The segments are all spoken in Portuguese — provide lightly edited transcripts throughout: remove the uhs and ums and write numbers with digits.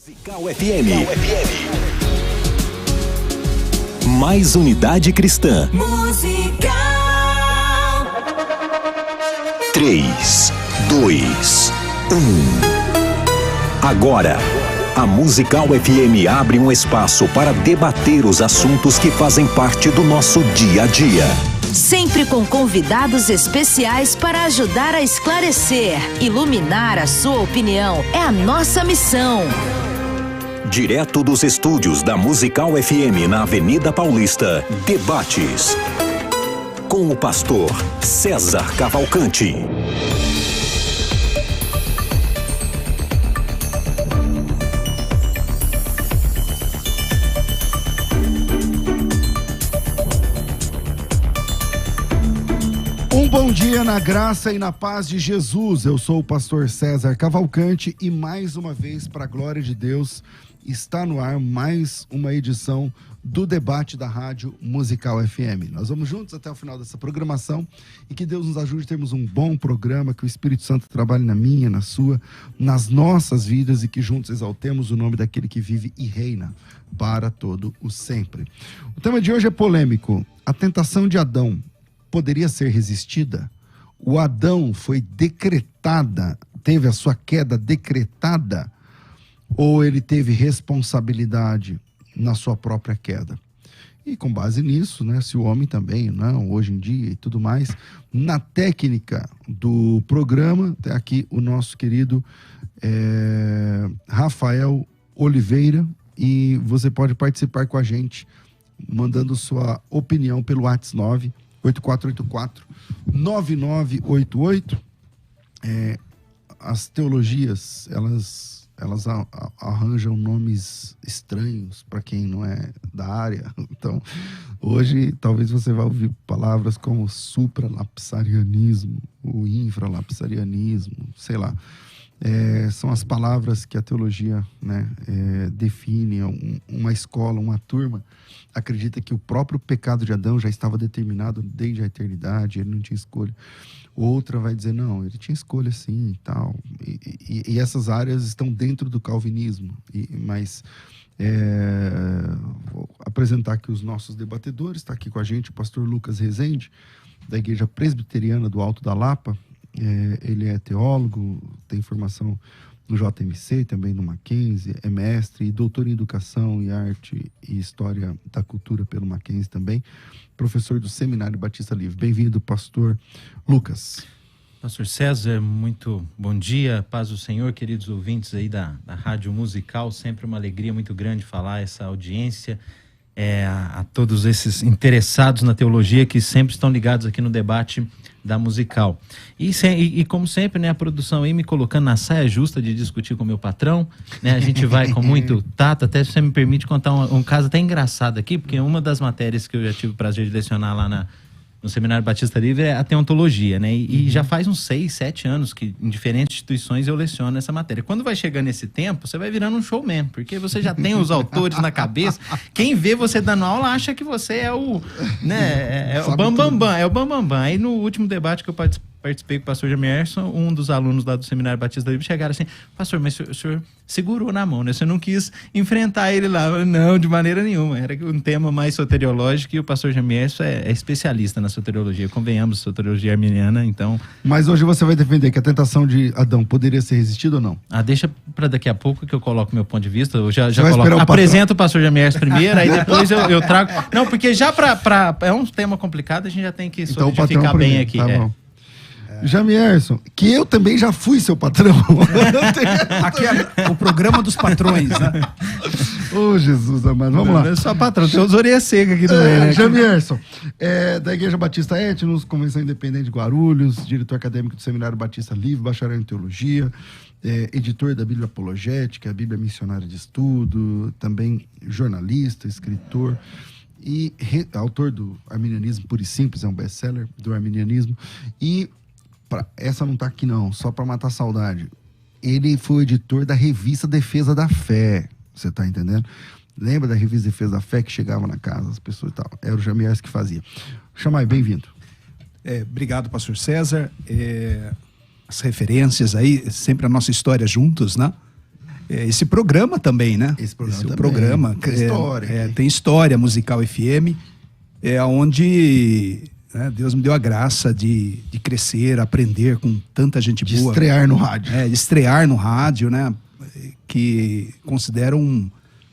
Musical FM. Mais unidade cristã. Musical. 3, 2, 1. Agora, a Musical FM abre um espaço para debater os assuntos que fazem parte do nosso dia a dia. Sempre com convidados especiais para ajudar a esclarecer, iluminar a sua opinião. É a nossa missão. Direto dos estúdios da Musical FM na Avenida Paulista, debates com o pastor César Cavalcante. Um bom dia na graça e na paz de Jesus. Eu sou o pastor César Cavalcante e mais uma vez, para a glória de Deus, está no ar mais uma edição do debate da Rádio Musical FM. Nós vamos juntos até o final dessa programação e que Deus nos ajude a termos um bom programa, que o Espírito Santo trabalhe na minha, na sua, nas nossas vidas e que juntos exaltemos o nome daquele que vive e reina para todo o sempre. O tema de hoje é polêmico. A tentação de Adão poderia ser resistida? O Adão foi decretada, teve a sua queda decretada, ou ele teve responsabilidade na sua própria queda? E com base nisso, né, se o homem também, não, hoje em dia e tudo mais, na técnica do programa, tem aqui o nosso querido Rafael Oliveira, e você pode participar com a gente, mandando sua opinião pelo WhatsApp 984-9988. As teologias, elas arranjam nomes estranhos para quem não é da área. Então, hoje, talvez você vá ouvir palavras como supralapsarianismo, o infralapsarianismo, sei lá. São as palavras que a teologia, né, define. Uma escola, uma turma acredita que o próprio pecado de Adão já estava determinado desde a eternidade, ele não tinha escolha. Outra vai dizer, não, ele tinha escolha sim e tal. E essas áreas estão dentro do calvinismo. Mas vou apresentar aqui os nossos debatedores. Está aqui com a gente o pastor Lucas Rezende, da Igreja Presbiteriana do Alto da Lapa. Ele é teólogo, tem formação no JMC, também no Mackenzie, é mestre e doutor em Educação e Arte e História da Cultura pelo Mackenzie também, professor do Seminário Batista Livre. Bem-vindo, pastor Lucas. Pastor César, muito bom dia, paz do Senhor, queridos ouvintes aí da Rádio Musical, sempre uma alegria muito grande falar essa audiência, a todos esses interessados na teologia que sempre estão ligados aqui no debate da Musical. E como sempre, né, a produção aí me colocando na saia justa de discutir com o meu patrão, né, a gente vai com muito tato. Até se você me permite contar um caso até engraçado aqui, porque uma das matérias que eu já tive o prazer de lecionar lá no Seminário Batista Livre é a teontologia, né? E já faz uns 6, 7 anos que em diferentes instituições eu leciono essa matéria. Quando vai chegando esse tempo, você vai virando um showman, porque você já tem os autores na cabeça. Quem vê você dando aula acha que você é o, né, o bambambam, é o bambambam. Aí no último debate que eu participei com o pastor Jamierson, um dos alunos lá do Seminário Batista Livre chegaram assim, pastor, mas o senhor segurou na mão, né? Você não quis enfrentar ele lá. Não, de maneira nenhuma. Era um tema mais soteriológico e o pastor Jamierson é especialista na soteriologia. Convenhamos, soteriologia arminiana, então... Mas hoje você vai defender que a tentação de Adão poderia ser resistida ou não? Deixa para daqui a pouco que eu coloco meu ponto de vista. Eu já coloco. Apresento o pastor Jamierson primeiro, aí depois eu trago... Não, porque já é um tema complicado, a gente já tem que solidificar bem aqui. Tá bom. Jamierson, que eu também já fui seu patrão. Aqui é o programa dos patrões, né? Ô, Jesus amado, vamos lá. Não é só patrão, tem os orelhas secas aqui também, né? Jamierson, da Igreja Batista Etnos, Convenção Independente de Guarulhos, diretor acadêmico do Seminário Batista Livre, bacharel em Teologia, editor da Bíblia Apologética, a Bíblia Missionária de Estudo, também jornalista, escritor e autor do Arminianismo Puro e Simples, é um best-seller do Arminianismo. E essa não tá aqui não, só para matar a saudade. Ele foi o editor da revista Defesa da Fé, você tá entendendo? Lembra da revista Defesa da Fé que chegava na casa das pessoas e tal? Era o Jamierson que fazia. Chamai, bem-vindo. Obrigado, pastor César. As referências aí, sempre a nossa história juntos, né? esse programa também, né? Esse programa Esse também. programa Tem história. tem história, Musical FM, onde Deus me deu a graça de crescer, aprender com tanta gente De boa. estrear no rádio. De estrear no rádio, né? Que considero uma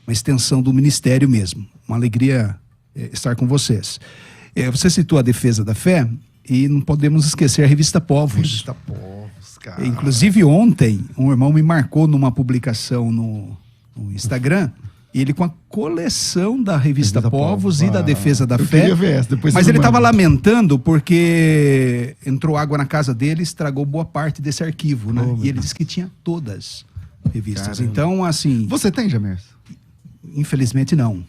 extensão do ministério mesmo. Uma alegria estar com vocês. Você citou a Defesa da Fé e não podemos esquecer a Revista Povos. Revista Povos, cara. Inclusive ontem, um irmão me marcou numa publicação no Instagram, ele com a coleção da Revista Povos e da Defesa da Fé. Queria ver essa, depois Mas você ele manda. estava lamentando porque entrou água na casa dele e estragou boa parte desse arquivo, né? E ele disse que tinha todas revistas. Caramba. Então, assim, Você tem, Jamers? infelizmente não.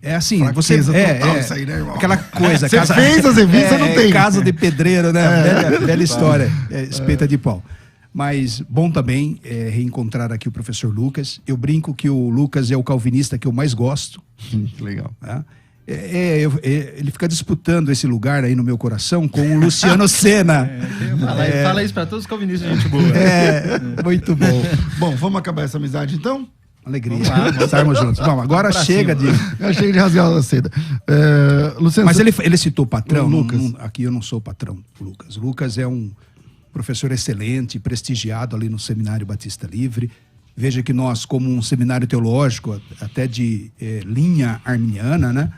É assim, Fraqueza você total isso aí, né, irmão? aquela coisa, Você fez as revistas, não tem. casa de pedreiro, né? Velha história, espeta de pau. Mas bom também reencontrar aqui o professor Lucas. Eu brinco que o Lucas é o calvinista que eu mais gosto. Que legal. Tá? Ele fica disputando esse lugar aí no meu coração com o Luciano Senna. Fala isso pra todos os calvinistas, gente boa. Muito bom. Bom, vamos acabar essa amizade então? Alegria. Estarmos juntos. Bom, agora chega de... Eu chego de rasgar a seda. Luciano, Mas ele citou patrão. O Lucas. Aqui eu não sou patrão, Lucas. Lucas é um professor excelente, prestigiado ali no Seminário Batista Livre. Veja que nós, como um seminário teológico, até de linha arminiana, né?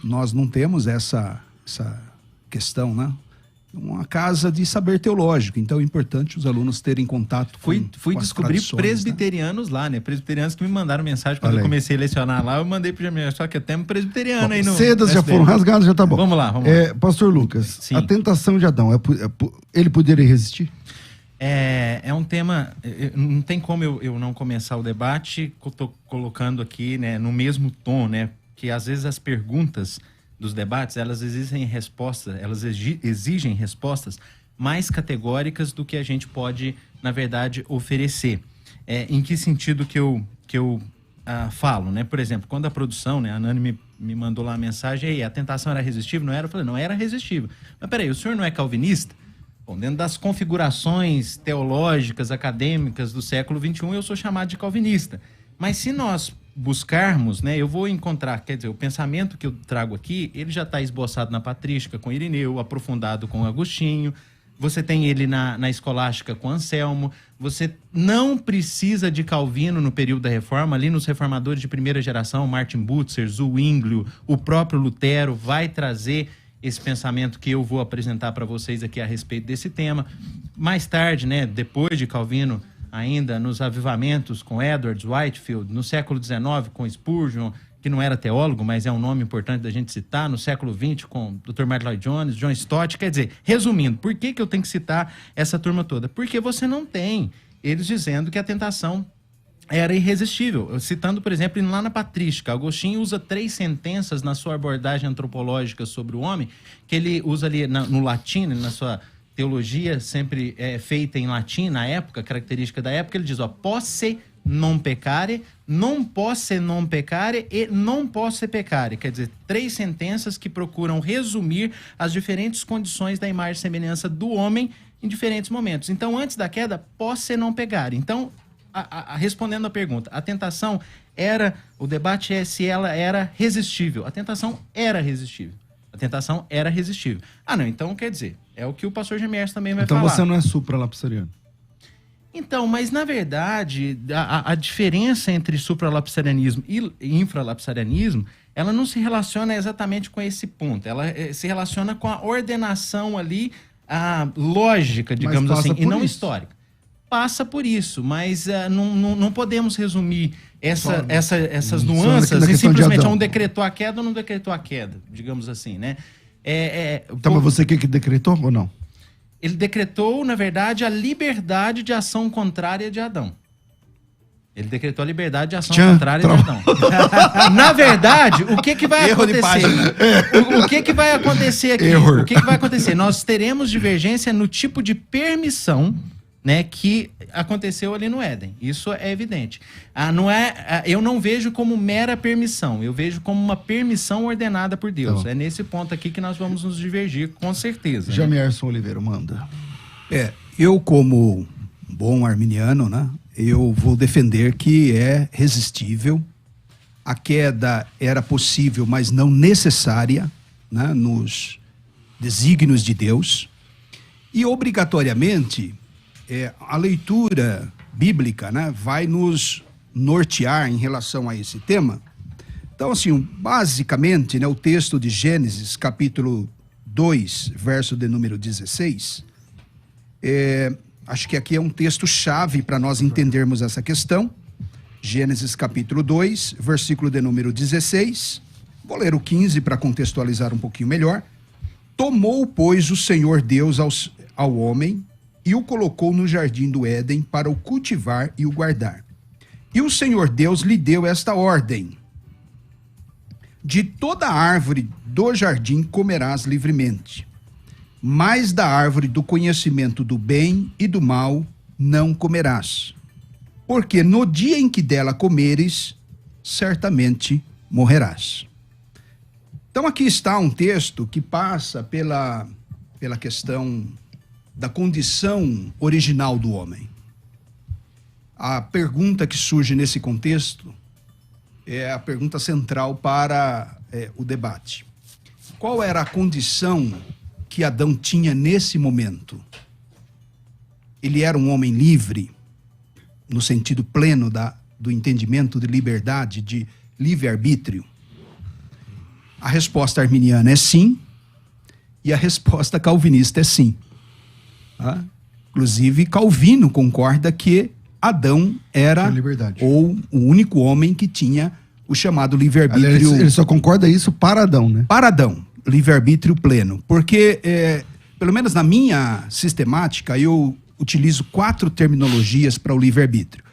Nós não temos essa questão, né? Uma casa de saber teológico, então é importante os alunos terem contato Fui com as descobrir tradições, presbiterianos lá, né? Presbiterianos que me mandaram mensagem quando Olha eu aí. comecei a lecionar lá, eu mandei pro Jamir, só que até um presbiteriano aí no... sedas já SBN. foram rasgadas, já tá bom. Vamos lá. Pastor Lucas, Sim. a tentação de Adão, ele poderia resistir? É um tema, não tem como eu não começar o debate colocando aqui, né, no mesmo tom, né, que às vezes as perguntas dos debates, elas exigem respostas mais categóricas do que a gente pode, na verdade, oferecer. Em que sentido que eu falo, né? Por exemplo, quando a produção, né, a Nani me mandou lá a mensagem, aí a tentação era resistível? Não era? Eu falei, não, era resistível. Mas peraí, o senhor não é calvinista? Bom, dentro das configurações teológicas, acadêmicas do século XXI, eu sou chamado de calvinista. Mas se nós buscarmos, né, eu vou encontrar, quer dizer, o pensamento que eu trago aqui, ele já está esboçado na patrística com Irineu, aprofundado com Agostinho, você tem ele na escolástica com Anselmo, você não precisa de Calvino no período da Reforma, ali nos reformadores de primeira geração, Martin Butzer, Zwinglio, o próprio Lutero vai trazer esse pensamento que eu vou apresentar para vocês aqui a respeito desse tema. Mais tarde, né, depois de Calvino, ainda nos avivamentos com Edwards, Whitefield, no século XIX com Spurgeon, que não era teólogo, mas é um nome importante da gente citar, no século XX com Dr. Martin Lloyd Jones, John Stott. Quer dizer, resumindo, por que eu tenho que citar essa turma toda? Porque você não tem eles dizendo que a tentação era irresistível. Citando, por exemplo, lá na patrística, Agostinho usa 3 sentenças na sua abordagem antropológica sobre o homem, que ele usa ali no latim, na sua teologia sempre feita em latim, na época, característica da época, ele diz, posse non peccare, non posse non peccare e non posse peccare. Quer dizer, 3 sentenças que procuram resumir as diferentes condições da imagem e semelhança do homem em diferentes momentos. Então, antes da queda, posse non peccare. Então, respondendo a pergunta, a tentação o debate é se ela era resistível. A tentação era resistível. A tentação era resistível. Não, então quer dizer, é o que o pastor Gemiers também vai falar. Então você não é supralapsariano. Então, mas na verdade, a diferença entre supralapsarianismo e infralapsarianismo, ela não se relaciona exatamente com esse ponto. Ela se relaciona com a ordenação ali, a lógica, digamos assim, e não histórica. Passa por isso, mas não podemos resumir essas nuances e simplesmente um decretou a queda ou não decretou a queda, digamos assim, né? Então, mas você que decretou ou não? Ele decretou, na verdade, a liberdade de ação contrária de Adão. Ele decretou a liberdade de ação contrária de Adão. Na verdade, o que vai acontecer? O que vai acontecer aqui? Error. O que vai acontecer? Nós teremos divergência no tipo de permissão, né, que aconteceu ali no Éden. Isso é evidente. Eu não vejo como mera permissão, eu vejo como uma permissão ordenada por Deus. Então. É nesse ponto aqui que nós vamos nos divergir, com certeza. Jamierson Oliveira, manda. Eu como bom arminiano, né, eu vou defender que é resistível. A queda era possível, mas não necessária, né, nos desígnios de Deus. E, obrigatoriamente, a leitura bíblica, né, vai nos nortear em relação a esse tema. Então, assim, basicamente, né, o texto de Gênesis, capítulo 2, verso de número 16, acho que aqui é um texto-chave para nós entendermos essa questão. Gênesis capítulo 2, versículo de número 16. Vou ler o 15 para contextualizar um pouquinho melhor. Tomou, pois, o Senhor Deus ao homem e o colocou no jardim do Éden para o cultivar e o guardar. E o Senhor Deus lhe deu esta ordem: de toda árvore do jardim comerás livremente, mas da árvore do conhecimento do bem e do mal não comerás, porque no dia em que dela comeres, certamente morrerás. Então aqui está um texto que passa pela questão da condição original do homem. A pergunta que surge nesse contexto é a pergunta central para o debate. Qual era a condição que Adão tinha nesse momento? Ele era um homem livre, no sentido pleno do entendimento de liberdade, de livre-arbítrio? A resposta arminiana é sim, e a resposta calvinista é sim. Inclusive, Calvino concorda que Adão era ou o único homem que tinha o chamado livre-arbítrio. Ele só concorda isso para Adão, né? Para Adão, livre-arbítrio pleno. Porque, pelo menos na minha sistemática, eu utilizo 4 terminologias para o livre-arbítrio.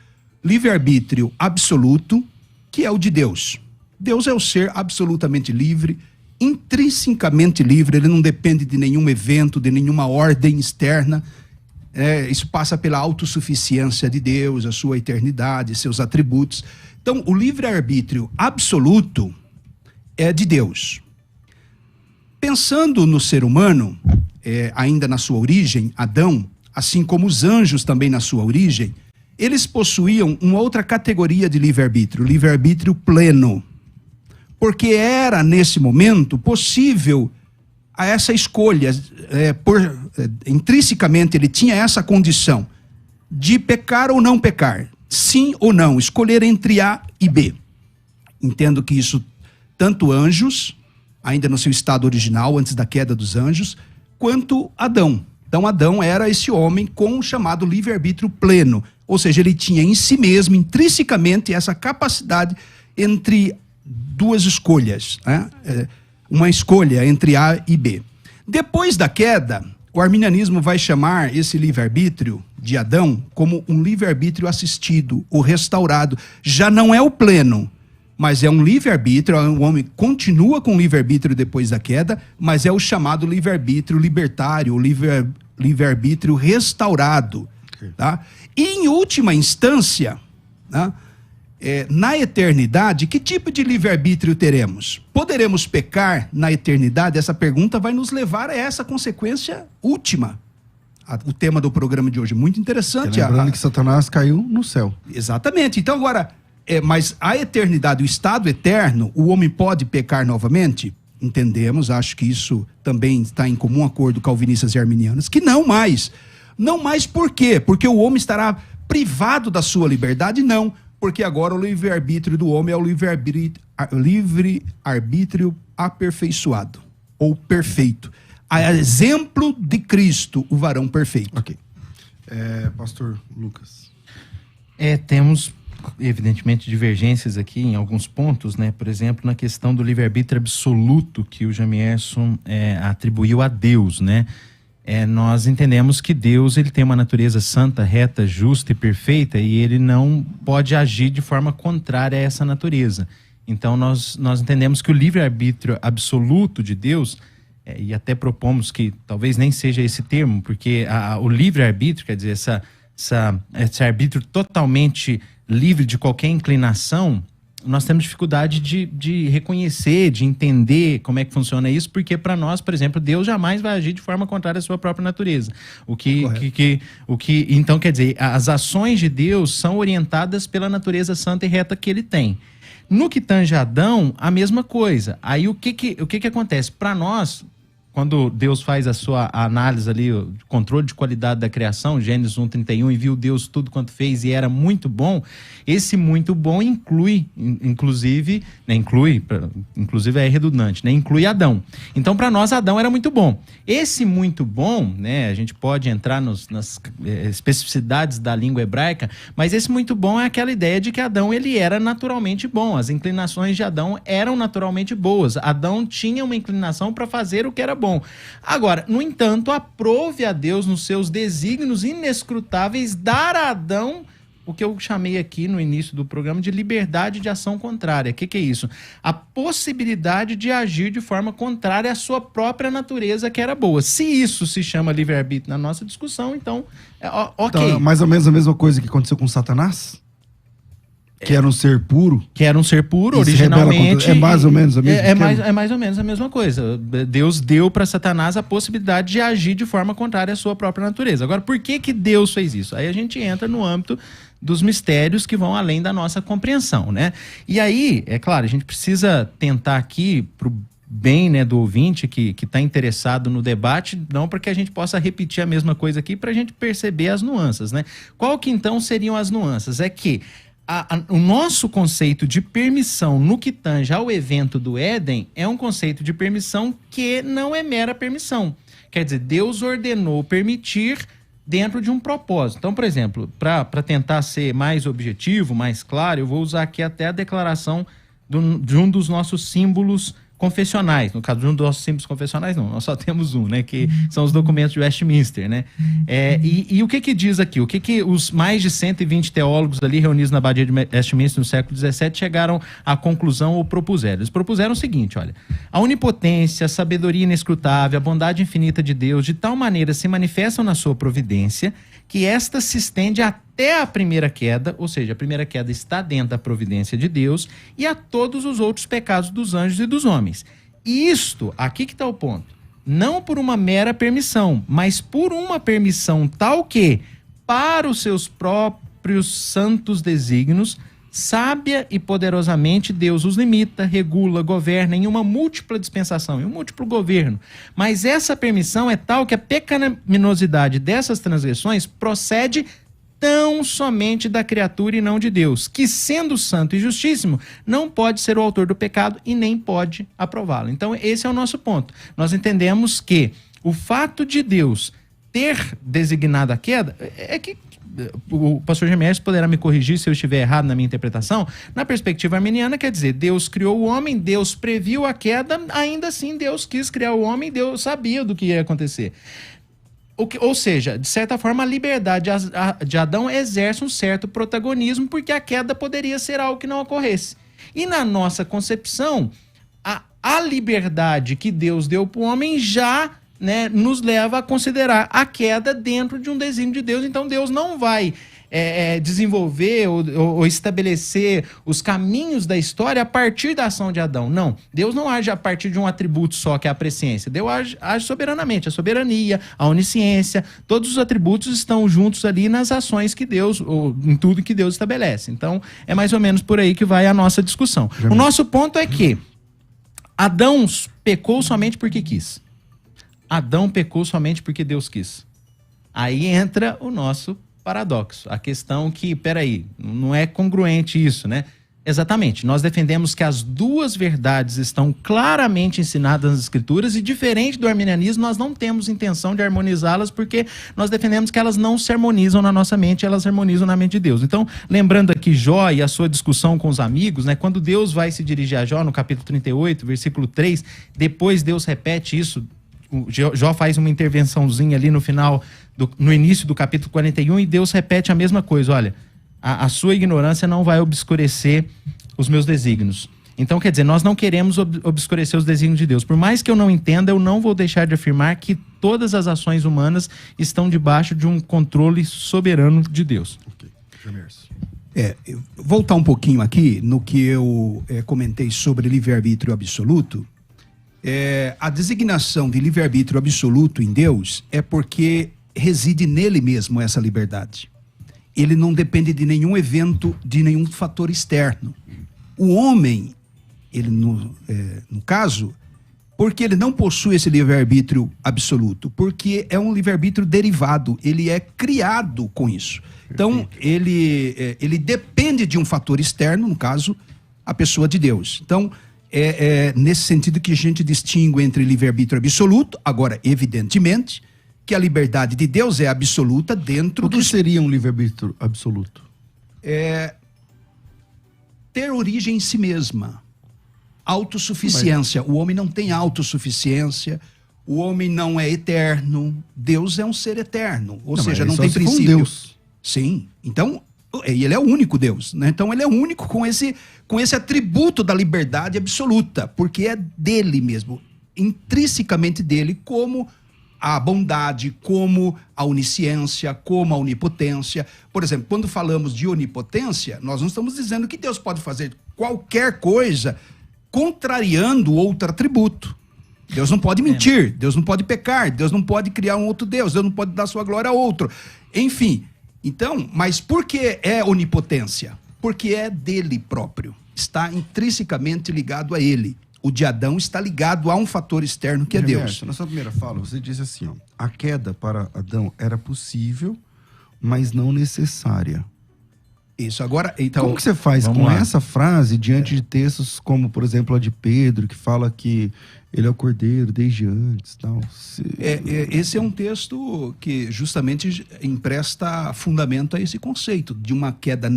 Livre-arbítrio absoluto, que é o de Deus. Deus é o ser absolutamente livre, intrinsecamente livre, ele não depende de nenhum evento, de nenhuma ordem externa. Isso passa pela autossuficiência de Deus, a sua eternidade, seus atributos. Então, o livre-arbítrio absoluto é de Deus. Pensando no ser humano, ainda na sua origem, Adão, assim como os anjos também na sua origem, eles possuíam uma outra categoria de livre-arbítrio, livre-arbítrio pleno. Porque era, nesse momento, possível a essa escolha, intrinsecamente ele tinha essa condição de pecar ou não pecar, sim ou não, escolher entre A e B. Entendo que isso, tanto anjos, ainda no seu estado original, antes da queda dos anjos, quanto Adão. Então Adão era esse homem com o chamado livre-arbítrio pleno, ou seja, ele tinha em si mesmo, intrinsecamente, essa capacidade entre duas escolhas, né? Uma escolha entre A e B. Depois da queda, o arminianismo vai chamar esse livre-arbítrio de Adão como um livre-arbítrio assistido, ou restaurado. Já não é o pleno, mas é um livre-arbítrio, o homem continua com livre-arbítrio depois da queda, mas é o chamado livre-arbítrio libertário, o livre-arbítrio restaurado. Tá? E em última instância, né, na eternidade, que tipo de livre-arbítrio teremos? Poderemos pecar na eternidade? Essa pergunta vai nos levar a essa consequência última. O tema do programa de hoje, muito interessante. Lembrando que Satanás caiu no céu. Exatamente. Então agora, mas a eternidade, o estado eterno, o homem pode pecar novamente? Entendemos, acho que isso também está em comum acordo calvinistas e arminianos, que não mais. Não mais por quê? Porque o homem estará privado da sua liberdade? Não. Porque agora o livre-arbítrio do homem é o livre-arbítrio aperfeiçoado, ou perfeito. A exemplo de Cristo, o varão perfeito. Ok. Pastor Lucas. Temos, evidentemente, divergências aqui em alguns pontos, né? Por exemplo, na questão do livre-arbítrio absoluto que o Jamierson atribuiu a Deus, né? Nós entendemos que Deus ele tem uma natureza santa, reta, justa e perfeita, e ele não pode agir de forma contrária a essa natureza. Então nós entendemos que o livre-arbítrio absoluto de Deus, e até propomos que talvez nem seja esse termo, porque o livre-arbítrio, quer dizer, esse arbítrio totalmente livre de qualquer inclinação, nós temos dificuldade de reconhecer, de entender como é que funciona isso, porque para nós, por exemplo, Deus jamais vai agir de forma contrária à sua própria natureza. Então, quer dizer, as ações de Deus são orientadas pela natureza santa e reta que ele tem. No que tange a Adão, a mesma coisa. Aí o que acontece? Para nós, quando Deus faz a sua análise ali, o controle de qualidade da criação, Gênesis 1:31, e viu Deus tudo quanto fez e era muito bom, esse muito bom inclui é redundante, né? Inclui Adão. Então, para nós, Adão era muito bom. Esse muito bom, né? A gente pode entrar nas especificidades da língua hebraica, mas esse muito bom é aquela ideia de que Adão, ele era naturalmente bom. As inclinações de Adão eram naturalmente boas. Adão tinha uma inclinação para fazer o que era bom. Agora, no entanto, aprove a Deus nos seus desígnios inescrutáveis dar a Adão o que eu chamei aqui no início do programa de liberdade de ação contrária. O que é isso? A possibilidade de agir de forma contrária à sua própria natureza, que era boa. Se isso se chama livre-arbítrio na nossa discussão, então, ok. Então, mais ou menos a mesma coisa que aconteceu com Satanás? Que era um ser puro? Que era um ser puro, originalmente. É mais ou menos a mesma coisa? É mais ou menos a mesma coisa. Deus deu para Satanás a possibilidade de agir de forma contrária à sua própria natureza. Agora, por que Deus fez isso? Aí a gente entra no âmbito dos mistérios que vão além da nossa compreensão, né? E aí, é claro, a gente precisa tentar aqui, pro bem, né, do ouvinte que está interessado no debate, não para que a gente possa repetir a mesma coisa aqui, para a gente perceber as nuances, né? Qual que então seriam as nuances? É que o nosso conceito de permissão no que tange ao evento do Éden é um conceito de permissão que não é mera permissão. Quer dizer, Deus ordenou permitir dentro de um propósito. Então, por exemplo, para tentar ser mais objetivo, mais claro, eu vou usar aqui até a declaração de um dos nossos símbolos confessionais. No caso de um dos nossos símbolos confessionais, não, nós só temos um, né, que são os documentos de Westminster, né? E o que diz aqui? O que os mais de 120 teólogos ali reunidos na Abadia de Westminster no século XVII chegaram à conclusão ou propuseram? Eles propuseram o seguinte, olha: a onipotência, a sabedoria inescrutável, a bondade infinita de Deus, de tal maneira se manifestam na sua providência, que esta se estende até a primeira queda, ou seja, a primeira queda está dentro da providência de Deus, e a todos os outros pecados dos anjos e dos homens. E isto, aqui que está o ponto, não por uma mera permissão, mas por uma permissão tal que, para os seus próprios santos desígnios, sábia e poderosamente Deus os limita, regula, governa em uma múltipla dispensação, em um múltiplo governo. Mas essa permissão é tal que a pecaminosidade dessas transgressões procede tão somente da criatura e não de Deus, que, sendo santo e justíssimo, não pode ser o autor do pecado e nem pode aprová-lo. Então, esse é o nosso ponto. Nós entendemos que o fato de Deus ter designado a queda é que o pastor Gemerson poderá me corrigir se eu estiver errado na minha interpretação. Na perspectiva arminiana, quer dizer, Deus criou o homem, Deus previu a queda, ainda assim Deus quis criar o homem, Deus sabia do que ia acontecer. Ou seja, de certa forma, a liberdade de Adão exerce um certo protagonismo, porque a queda poderia ser algo que não ocorresse. E na nossa concepção, a liberdade que Deus deu para o homem já, né, nos leva a considerar a queda dentro de um desígnio de Deus. Então Deus não vai desenvolver ou estabelecer os caminhos da história a partir da ação de Adão. Não, Deus não age a partir de um atributo só, que é a presciência. Deus age soberanamente, a soberania, a onisciência, todos os atributos estão juntos ali nas ações que Deus, ou em tudo que Deus estabelece. Então é mais ou menos por aí que vai a nossa discussão. O nosso ponto é que Adão pecou somente porque quis. Adão pecou somente porque Deus quis. Aí entra o nosso paradoxo. A questão que, peraí, não é congruente isso, né? Exatamente. Nós defendemos que as duas verdades estão claramente ensinadas nas Escrituras e, diferente do arminianismo, nós não temos intenção de harmonizá-las, porque nós defendemos que elas não se harmonizam na nossa mente, elas harmonizam na mente de Deus. Então, lembrando aqui Jó e a sua discussão com os amigos, né? Quando Deus vai se dirigir a Jó, no capítulo 38, versículo 3, depois Deus repete isso. Jó faz uma intervençãozinha ali no final, no início do capítulo 41, e Deus repete a mesma coisa. Olha, a sua ignorância não vai obscurecer os meus desígnios. Então, quer dizer, nós não queremos obscurecer os desígnios de Deus. Por mais que eu não entenda, eu não vou deixar de afirmar que todas as ações humanas estão debaixo de um controle soberano de Deus. Ok, Gemerson. Voltar um pouquinho aqui no que eu comentei sobre livre-arbítrio absoluto. A designação de livre-arbítrio absoluto em Deus é porque reside nele mesmo essa liberdade. Ele não depende de nenhum evento, de nenhum fator externo. O homem, ele no caso, porque ele não possui esse livre-arbítrio absoluto, porque é um livre-arbítrio derivado, ele é criado com isso. Então, ele depende de um fator externo, no caso, a pessoa de Deus. Então, é nesse sentido que a gente distingue entre livre-arbítrio absoluto. Agora, evidentemente, que a liberdade de Deus é absoluta dentro do... O que seria um livre-arbítrio absoluto? Ter origem em si mesma. Autossuficiência. O homem não tem autossuficiência. O homem não é eterno. Deus é um ser eterno. Ou seja, não tem princípio. Deus. Sim. Então, ele é o único Deus, né? Então, ele é único com esse atributo da liberdade absoluta, porque é dele mesmo, intrinsecamente dele, como a bondade, como a onisciência, como a onipotência. Por exemplo, quando falamos de onipotência, nós não estamos dizendo que Deus pode fazer qualquer coisa contrariando outro atributo. Deus não pode mentir, Deus não pode pecar, Deus não pode criar um outro Deus não pode dar sua glória a outro. Enfim, então, mas por que é onipotência? Porque é dele próprio, está intrinsecamente ligado a ele. O de Adão está ligado a um fator externo que é Deus. Na sua primeira fala, você disse assim, ó, a queda para Adão era possível, mas não necessária. Isso, agora... Então, como que você faz com essa frase diante de textos como, por exemplo, a de Pedro, que fala que ele é o cordeiro desde antes, tal? Esse é um texto que justamente empresta fundamento a esse conceito de uma queda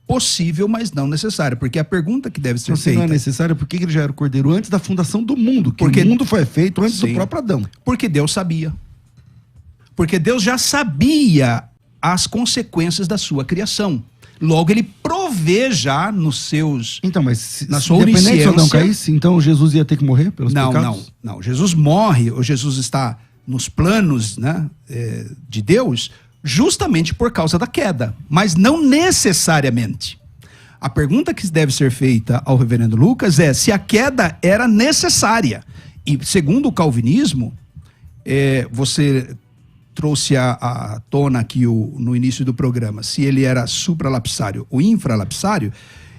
possível, mas não necessária. Porque a pergunta que deve ser feita... não é necessária, por que ele já era o cordeiro antes da fundação do mundo? Porque o mundo foi feito antes do próprio Adão. Porque Deus sabia. Porque Deus já sabia as consequências da sua criação. Logo, ele provê já nos seus... Então, mas na sua onisciência... se Adão caísse, então Jesus ia ter que morrer pelos pecados? Não. Jesus morre, ou Jesus está nos planos, né, de Deus, justamente por causa da queda, mas não necessariamente. A pergunta que deve ser feita ao reverendo Lucas é se a queda era necessária. E segundo o calvinismo, você trouxe à tona aqui no início do programa, se ele era supralapsário ou infralapsário.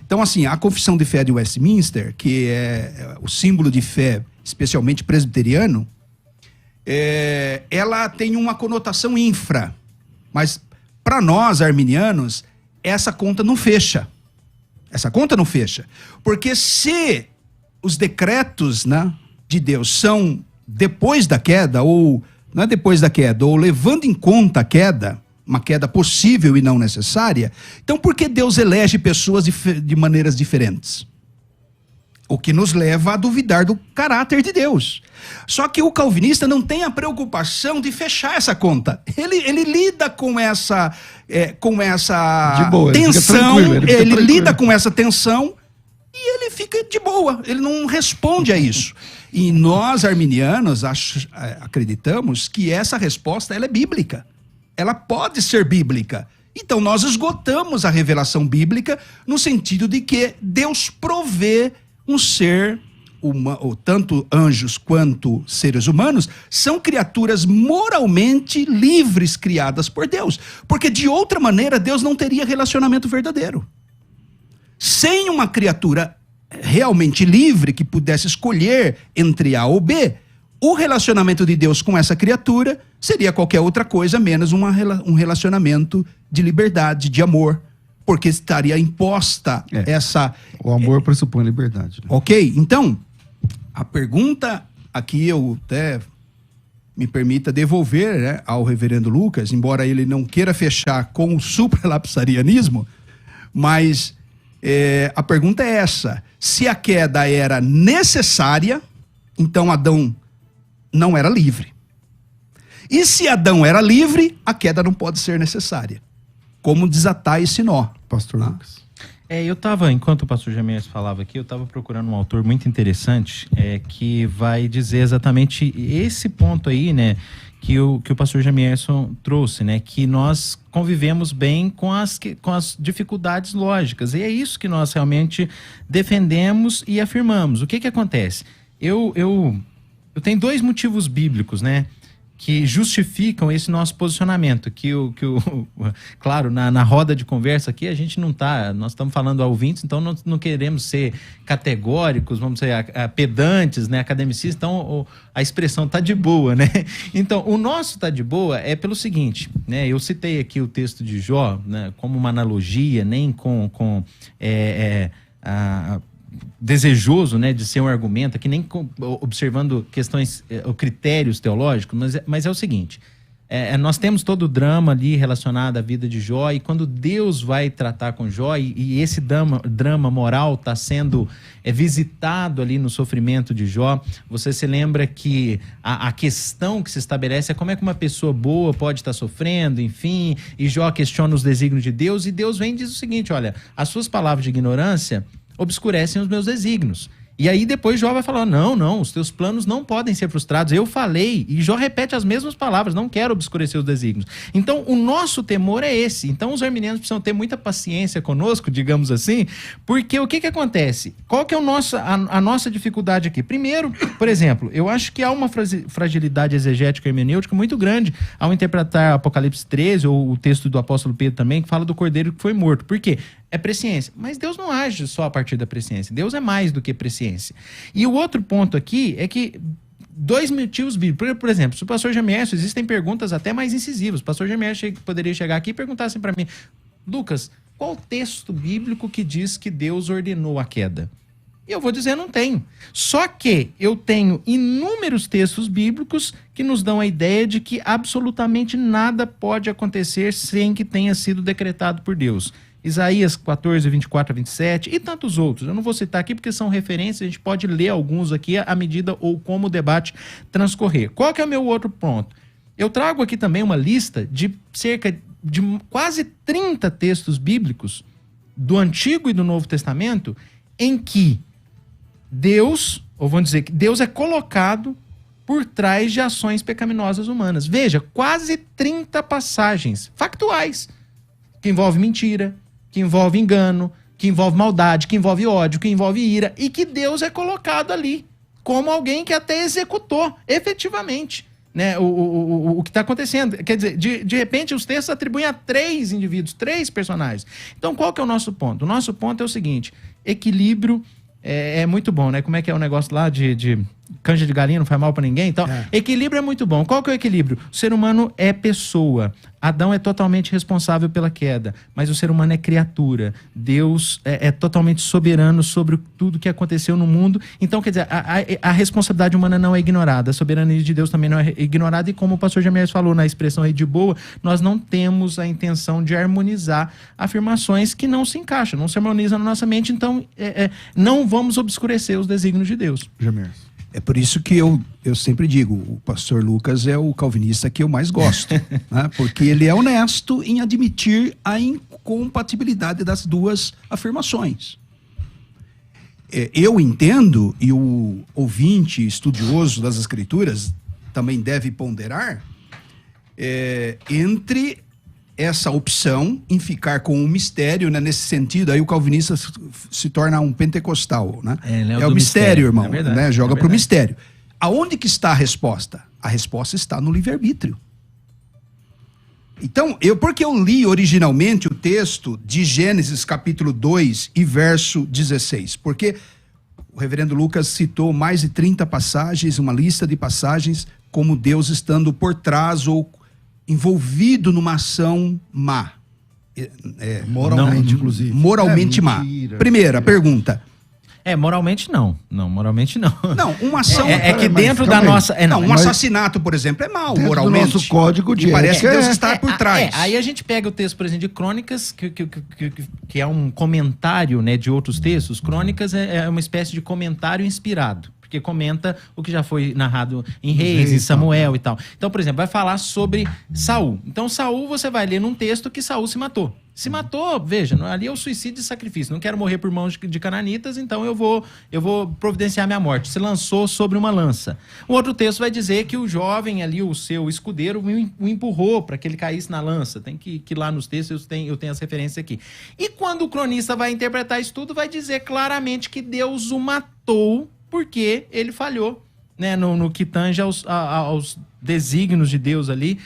Então, assim, a Confissão de Fé de Westminster, que é o símbolo de fé, especialmente presbiteriano, ela tem uma conotação infra. Mas, para nós, arminianos, essa conta não fecha. Essa conta não fecha. Porque se os decretos, né, de Deus são depois da queda, ou não é depois da queda, ou levando em conta a queda, uma queda possível e não necessária, então por que Deus elege pessoas de maneiras diferentes? O que nos leva a duvidar do caráter de Deus. Só que o calvinista não tem a preocupação de fechar essa conta. Ele lida com essa de boa, tensão, ele lida com essa tensão e ele fica de boa, ele não responde a isso. E nós, arminianos, acreditamos que essa resposta ela é bíblica. Ela pode ser bíblica. Então nós esgotamos a revelação bíblica no sentido de que Deus provê um ser, tanto anjos quanto seres humanos, são criaturas moralmente livres criadas por Deus. Porque de outra maneira Deus não teria relacionamento verdadeiro. Sem uma criatura realmente livre que pudesse escolher entre A ou B, o relacionamento de Deus com essa criatura seria qualquer outra coisa menos um relacionamento de liberdade, de amor, porque estaria imposta essa... O amor pressupõe liberdade. Né? Ok? Então, a pergunta aqui eu até me permita devolver, né, ao reverendo Lucas, embora ele não queira fechar com o supralapsarianismo, mas a pergunta é essa: se a queda era necessária, então Adão não era livre. E se Adão era livre, a queda não pode ser necessária. Como desatar esse nó? Pastor Lucas. Enquanto o pastor Jamés falava aqui, eu estava procurando um autor muito interessante, que vai dizer exatamente esse ponto aí, né? que o pastor Jamierson trouxe, né? Que nós convivemos bem com as dificuldades lógicas. E é isso que nós realmente defendemos e afirmamos. O que acontece? Eu tenho 2 motivos bíblicos, né? Que justificam esse nosso posicionamento, claro, na roda de conversa aqui a gente não tá, nós estamos falando a ouvintes, então não queremos ser categóricos, vamos ser pedantes, né, academicistas, então a expressão tá de boa, né? Então, o nosso tá de boa é pelo seguinte, né, eu citei aqui o texto de Jó, né, como uma analogia, nem desejoso, né, de ser um argumento, que nem observando questões ou critérios teológicos, mas é o seguinte, nós temos todo o drama ali relacionado à vida de Jó, e quando Deus vai tratar com Jó, e esse drama moral está sendo visitado ali no sofrimento de Jó, você se lembra que a questão que se estabelece é como é que uma pessoa boa pode estar sofrendo, enfim, e Jó questiona os desígnios de Deus, e Deus vem e diz o seguinte, olha, as suas palavras de ignorância obscurecem os meus desígnios. E aí depois Jó vai falar, não, os teus planos não podem ser frustrados. Eu falei, e Jó repete as mesmas palavras, não quero obscurecer os desígnios. Então o nosso temor é esse. Então os arminianos precisam ter muita paciência conosco, digamos assim, porque o que acontece? Qual que é a nossa dificuldade aqui? Primeiro, por exemplo, eu acho que há uma fragilidade exegética e hermenêutica muito grande ao interpretar Apocalipse 13, ou o texto do apóstolo Pedro também, que fala do cordeiro que foi morto. Por quê? É presciência. Mas Deus não age só a partir da presciência. Deus é mais do que presciência. E o outro ponto aqui é que 2 motivos bíblicos. Por exemplo, se o pastor Jamierson, existem perguntas até mais incisivas. O pastor Jamierson poderia chegar aqui e perguntar assim para mim, Lucas, qual o texto bíblico que diz que Deus ordenou a queda? E eu vou dizer, não tenho. Só que eu tenho inúmeros textos bíblicos que nos dão a ideia de que absolutamente nada pode acontecer sem que tenha sido decretado por Deus. Isaías 14, 24 a 27 e tantos outros. Eu não vou citar aqui porque são referências, a gente pode ler alguns aqui à medida ou como o debate transcorrer. Qual que é o meu outro ponto? Eu trago aqui também uma lista de cerca de quase 30 textos bíblicos do Antigo e do Novo Testamento em que Deus, ou vamos dizer que Deus é colocado por trás de ações pecaminosas humanas. Veja, quase 30 passagens factuais que envolvem mentira, que envolve engano, que envolve maldade, que envolve ódio, que envolve ira, e que Deus é colocado ali como alguém que até executou efetivamente, né, o que está acontecendo. Quer dizer, de repente os textos atribuem a 3 indivíduos, 3 personagens. Então qual que é o nosso ponto? O nosso ponto é o seguinte, equilíbrio é muito bom, né? Como é que é o negócio lá de canja de galinha, não faz mal pra ninguém? Então, equilíbrio é muito bom. Qual que é o equilíbrio? O ser humano é pessoa. Adão é totalmente responsável pela queda, mas o ser humano é criatura. Deus é totalmente soberano sobre tudo que aconteceu no mundo. Então, quer dizer, a responsabilidade humana não é ignorada. A soberania de Deus também não é ignorada. E como o pastor Jamierson falou na expressão aí de boa, nós não temos a intenção de harmonizar afirmações que não se encaixam, não se harmonizam na nossa mente. Então, não vamos obscurecer os desígnios de Deus. Jamierson. É por isso que eu sempre digo, o pastor Lucas é o calvinista que eu mais gosto, né? Porque ele é honesto em admitir a incompatibilidade das 2 afirmações. Eu entendo, e o ouvinte estudioso das Escrituras também deve ponderar, entre essa opção em ficar com um mistério, né? Nesse sentido, aí o calvinista se torna um pentecostal, né? É o mistério, irmão, verdade, né? Joga pro mistério. Aonde que está a resposta? A resposta está no livre-arbítrio. Então, porque eu li originalmente o texto de Gênesis capítulo 2 e verso 16, porque o reverendo Lucas citou mais de 30 passagens, uma lista de passagens, como Deus estando por trás ou envolvido numa ação má. Moralmente, inclusive. Moralmente má. Primeira pergunta. Moralmente não. Não, moralmente não. Não, uma ação... que dentro da nossa... um assassinato, por exemplo, é mal, moralmente. Do nosso código de parece que Deus está por trás. Aí a gente pega o texto, por exemplo, de Crônicas, que é um comentário, né, de outros textos. Crônicas é uma espécie de comentário inspirado, porque comenta o que já foi narrado em Reis, em Samuel e tal. Então, por exemplo, vai falar sobre Saul. Então, Saul, você vai ler num texto que Saul se matou. Se matou, veja, ali é o suicídio e sacrifício. Não quero morrer por mãos de cananitas, então eu vou providenciar minha morte. Se lançou sobre uma lança. O outro texto vai dizer que o jovem ali, o seu escudeiro, o empurrou para que ele caísse na lança. Tem que lá nos textos eu tenho as referências aqui. E quando o cronista vai interpretar isso tudo, vai dizer claramente que Deus o matou porque ele falhou, né, no que tange aos desígnios de Deus ali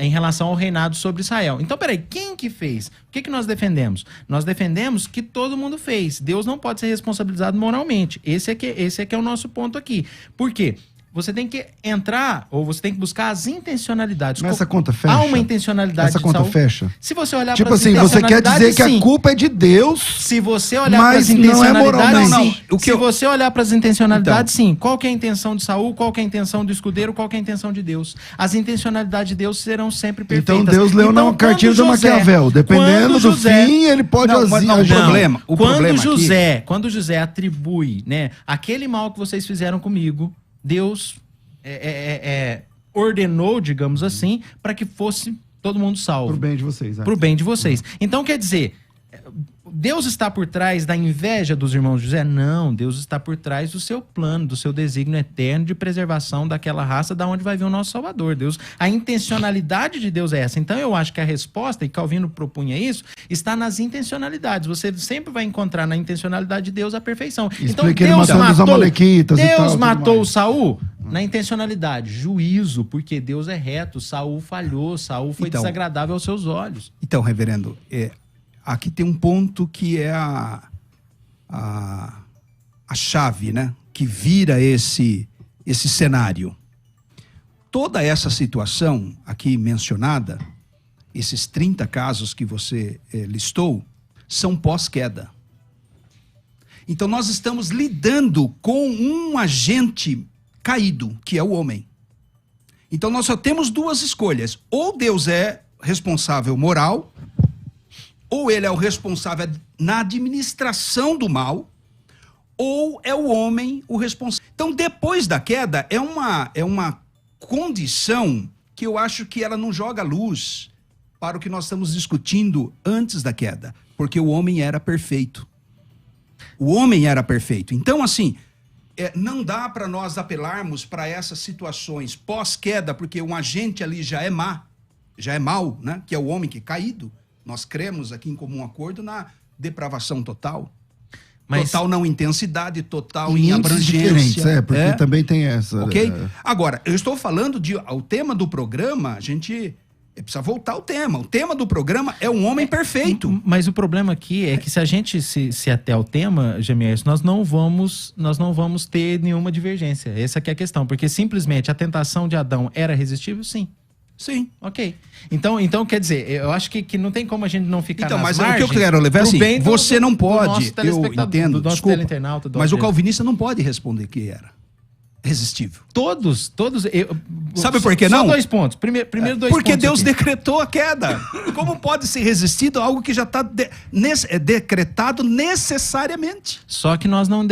em relação ao reinado sobre Israel. Então, peraí, quem que fez? O que nós defendemos? Nós defendemos que todo mundo fez. Deus não pode ser responsabilizado moralmente. Esse é que é o nosso ponto aqui. Por quê? Você tem que entrar, ou você tem que buscar as intencionalidades. Mas essa conta fecha? Há uma intencionalidade essa de conta Saul. fecha? Se você olhar Tipo para as assim, você quer dizer que sim. a culpa é de Deus, Se você olhar para as mas não é intencionalidades, moral. sim. Se você olhar para as intencionalidades, Então. sim. Qual que é a intenção de Saul? Qual que é a intenção do escudeiro? Qual que é a intenção de Deus? As intencionalidades de Deus serão sempre perfeitas. Então Deus leu na cartilha do Maquiavel. Dependendo do fim, ele pode agir. Quando José atribui, né, aquele mal que vocês fizeram comigo, Deus ordenou, digamos assim, para que fosse todo mundo salvo. Pro bem de vocês. Pro bem de vocês. Então, quer dizer, Deus está por trás da inveja dos irmãos de José? Não, Deus está por trás do seu plano, do seu desígnio eterno de preservação daquela raça da onde vai vir o nosso Salvador. A intencionalidade de Deus é essa. Então eu acho que a resposta, e Calvino propunha isso, está nas intencionalidades. Você sempre vai encontrar na intencionalidade de Deus a perfeição. Então Deus matou Saul na intencionalidade, juízo, porque Deus é reto, Saul falhou, Saul foi desagradável aos seus olhos. Então, reverendo, aqui tem um ponto que é a chave, né? Que vira esse cenário. Toda essa situação aqui mencionada, esses 30 casos que você listou, são pós-queda. Então nós estamos lidando com um agente caído, que é o homem. Então nós só temos duas escolhas. Ou Deus é responsável moral, ou ele é o responsável na administração do mal, ou é o homem o responsável. Então, depois da queda, é uma condição que eu acho que ela não joga luz para o que nós estamos discutindo antes da queda, porque o homem era perfeito. O homem era perfeito. Então, assim, não dá para nós apelarmos para essas situações pós-queda, porque um agente ali já é mau, né? Que é o homem que é caído. Nós cremos aqui em comum acordo na depravação total. Total não intensidade, total em abrangência. Porque também tem essa. Ok? Agora, eu estou falando o tema do programa, a gente precisa voltar ao tema. O tema do programa é um homem perfeito. Mas o problema aqui é que se a gente se até ao tema, Gemiés, nós não vamos ter nenhuma divergência. Essa aqui é a questão. Porque simplesmente a tentação de Adão era resistível? Sim. Sim. Ok. Então, quer dizer, eu acho que não tem como a gente não ficar nas mas margens. o que eu quero levar assim, você não pode, eu entendo, do nosso teleinternauta, mas o calvinista não pode responder que era resistível. Todos. Sabe por que não? Só 2 pontos. Primeiro 2 pontos. Porque Deus decretou a queda. Como pode ser resistido a algo que já está decretado necessariamente? Só que nós não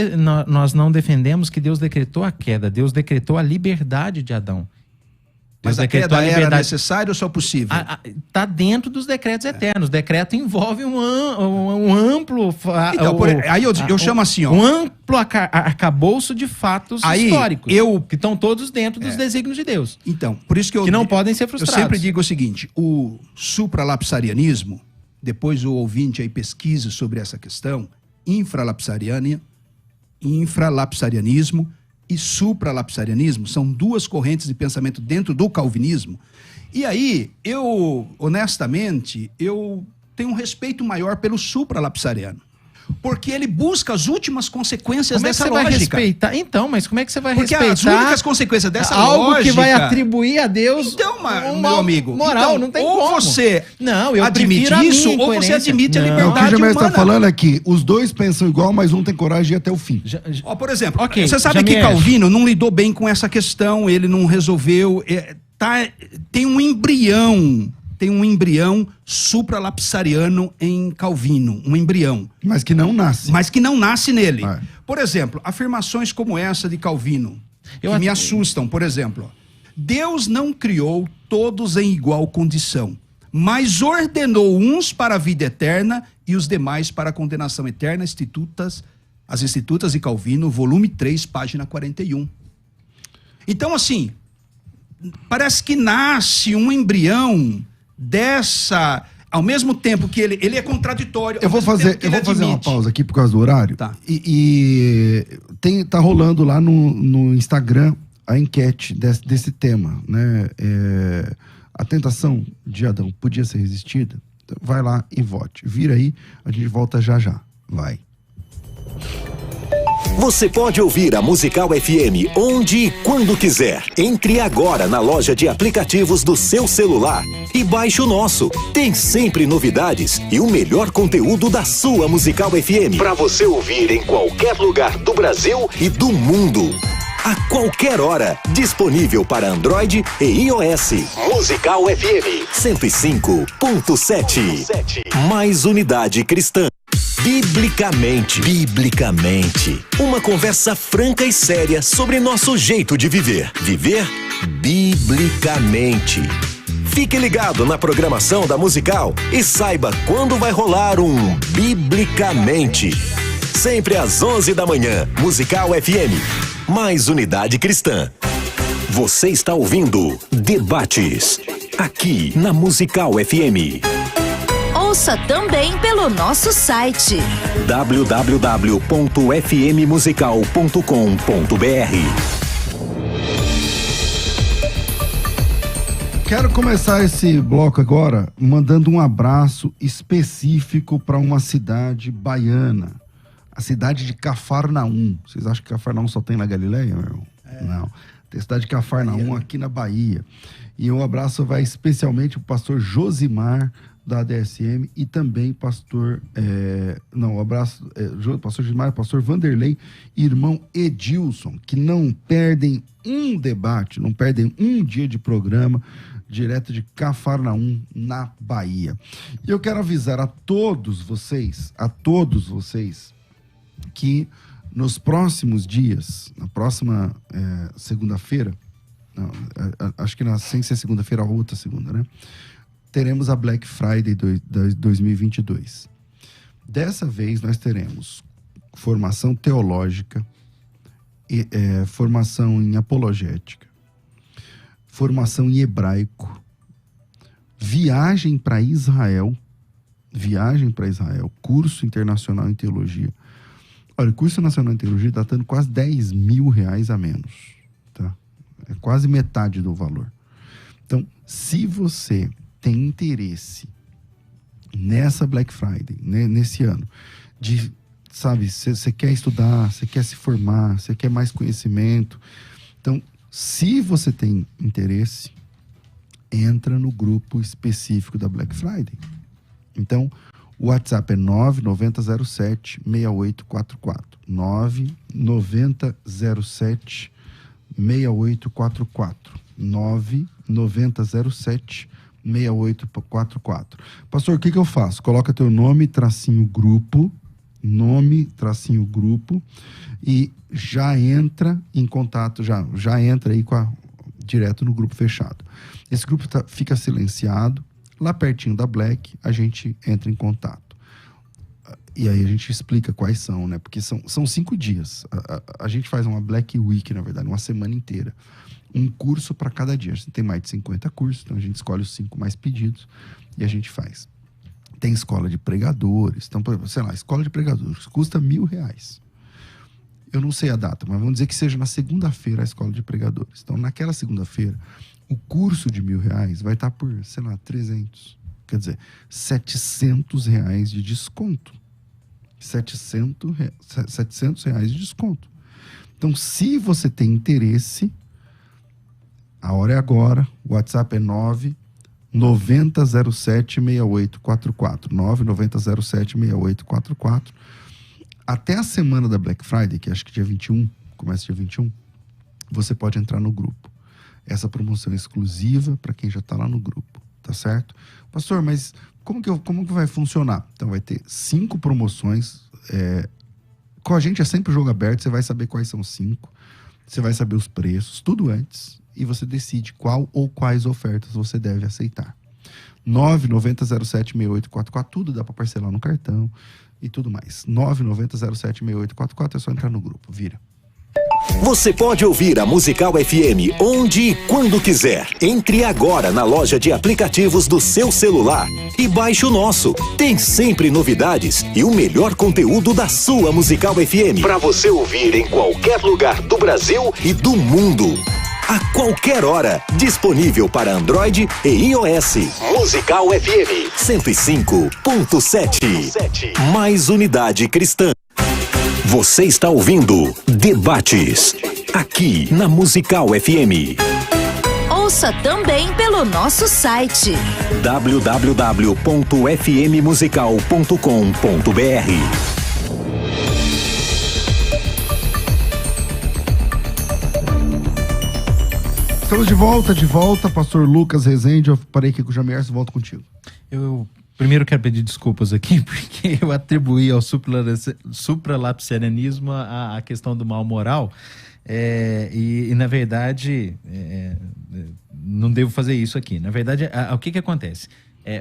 defendemos que Deus decretou a queda. Deus decretou a liberdade de Adão. Mas a queda era necessária ou só possível? Está dentro dos decretos eternos. O decreto envolve um amplo... Aí eu chamo assim, ó. Um amplo arcabouço de fatos históricos. Que estão todos dentro dos desígnios de Deus. Então, por isso que não podem ser frustrados. Eu sempre digo o seguinte, o supralapsarianismo, depois o ouvinte aí pesquise sobre essa questão, infralapsarianismo e supralapsarianismo são duas correntes de pensamento dentro do calvinismo. E aí, honestamente, eu tenho um respeito maior pelo supralapsariano. Porque ele busca as últimas consequências dessa lógica. Vai respeitar? Então, mas como é que você vai respeitar? Porque as únicas consequências dessa algo lógica... que vai atribuir a Deus meu amigo, moral, não tem como. Ou você eu admite isso, ou você admite a liberdade humana. O que o Jamés está falando é que os dois pensam igual, mas um tem coragem de ir até o fim. Por exemplo, você sabe que Calvino não lidou bem com essa questão, ele não resolveu... Tem um embrião supralapsariano em Calvino, um embrião. Mas que não nasce. Nele. Por exemplo, afirmações como essa de Calvino, que me assustam. Por exemplo, Deus não criou todos em igual condição, mas ordenou uns para a vida eterna e os demais para a condenação eterna. As Institutas de Calvino, volume 3, página 41. Então, assim, parece que nasce um embrião dessa... Ao mesmo tempo que ele é contraditório. Eu vou fazer uma pausa aqui por causa do horário. Tá. Tá rolando lá no Instagram a enquete desse tema, né? A tentação de Adão podia ser resistida? Então, vai lá e vote. Vira aí, a gente volta já. Vai. Você pode ouvir a Musical FM onde e quando quiser. Entre agora na loja de aplicativos do seu celular e baixe o nosso. Tem sempre novidades e o melhor conteúdo da sua Musical FM para você ouvir em qualquer lugar do Brasil e do mundo. A qualquer hora, disponível para Android e iOS. Musical FM 105.7. Mais unidade cristã. Biblicamente. Uma conversa franca e séria sobre nosso jeito de viver. Viver biblicamente. Fique ligado na programação da Musical e saiba quando vai rolar um Biblicamente. Sempre às 11 da manhã, Musical FM. Mais unidade cristã. Você está ouvindo Debates, aqui na Musical FM. Ouça também pelo nosso site www.fmmusical.com.br. Quero começar esse bloco agora mandando um abraço específico para uma cidade baiana, a cidade de Cafarnaum. Vocês acham que Cafarnaum só tem na Galileia, meu irmão? Não. Tem a cidade de Cafarnaum aqui na Bahia. E um abraço vai especialmente para o pastor Josimar, da ADSM, e também pastor pastor Josimar, pastor Vanderlei e irmão Edilson, que não perdem um debate, não perdem um dia de programa, direto de Cafarnaum, na Bahia. E eu quero avisar a todos vocês, que nos próximos dias, na próxima segunda-feira, acho que sem ser segunda-feira, a outra segunda, né? Teremos a Black Friday 2022. Dessa vez nós teremos formação teológica, formação em apologética, formação em hebraico, viagem para Israel, curso internacional em teologia. Olha, o curso nacional em teologia está dando quase R$10.000 a menos, tá? É quase metade do valor. Então, se você tem interesse nessa Black Friday, né, nesse ano, de, sabe, você quer estudar, você quer se formar, você quer mais conhecimento. Então, se você tem interesse, entra no grupo específico da Black Friday. Então, o WhatsApp é 99007-6844. 99007-6844. 99007-6844. Pastor, o que eu faço? Coloca teu nome, tracinho grupo, e já entra em contato, já entra aí direto no grupo fechado. Esse grupo fica silenciado, lá pertinho da Black, a gente entra em contato. E aí a gente explica quais são, né? Porque são 5 dias. A gente faz uma Black Week, na verdade, uma semana inteira. Um curso para cada dia. A gente tem mais de 50 cursos, então a gente escolhe os 5 mais pedidos e a gente faz. Tem escola de pregadores. Então, sei lá, escola de pregadores custa R$1.000. Eu não sei a data, mas vamos dizer que seja na segunda-feira a escola de pregadores. Então, naquela segunda-feira, o curso de R$1.000 vai estar por, sei lá, 300. Quer dizer, R$700 de desconto. R$700 de desconto. Então, se você tem interesse, a hora é agora. O WhatsApp é 99007-6844. 99007-6844. Até a semana da Black Friday, que acho que dia 21, começa dia 21, você pode entrar no grupo. Essa promoção é exclusiva para quem já está lá no grupo, tá certo? Pastor, mas como que vai funcionar? Então vai ter 5 promoções. Com a gente é sempre o jogo aberto, você vai saber quais são os 5. Você vai saber os preços, tudo antes. E você decide qual ou quais ofertas você deve aceitar. 990076844, tudo dá para parcelar no cartão e tudo mais. 990076844, é só entrar no grupo, vira. Você pode ouvir a Musical FM onde e quando quiser. Entre agora na loja de aplicativos do seu celular e baixe o nosso. Tem sempre novidades e o melhor conteúdo da sua Musical FM para você ouvir em qualquer lugar do Brasil e do mundo. A qualquer hora, disponível para Android e iOS. Musical FM 105.7. Mais unidade cristã. Você está ouvindo Debates, aqui na Musical FM. Ouça também pelo nosso site www.fmmusical.com.br. Estamos de volta, pastor Lucas Rezende. Eu parei aqui com o Jamierson, volto contigo. Eu primeiro quero pedir desculpas aqui, porque eu atribuí ao supralapsarianismo a questão do mal moral, e na verdade, não devo fazer isso aqui. Na verdade, o que acontece?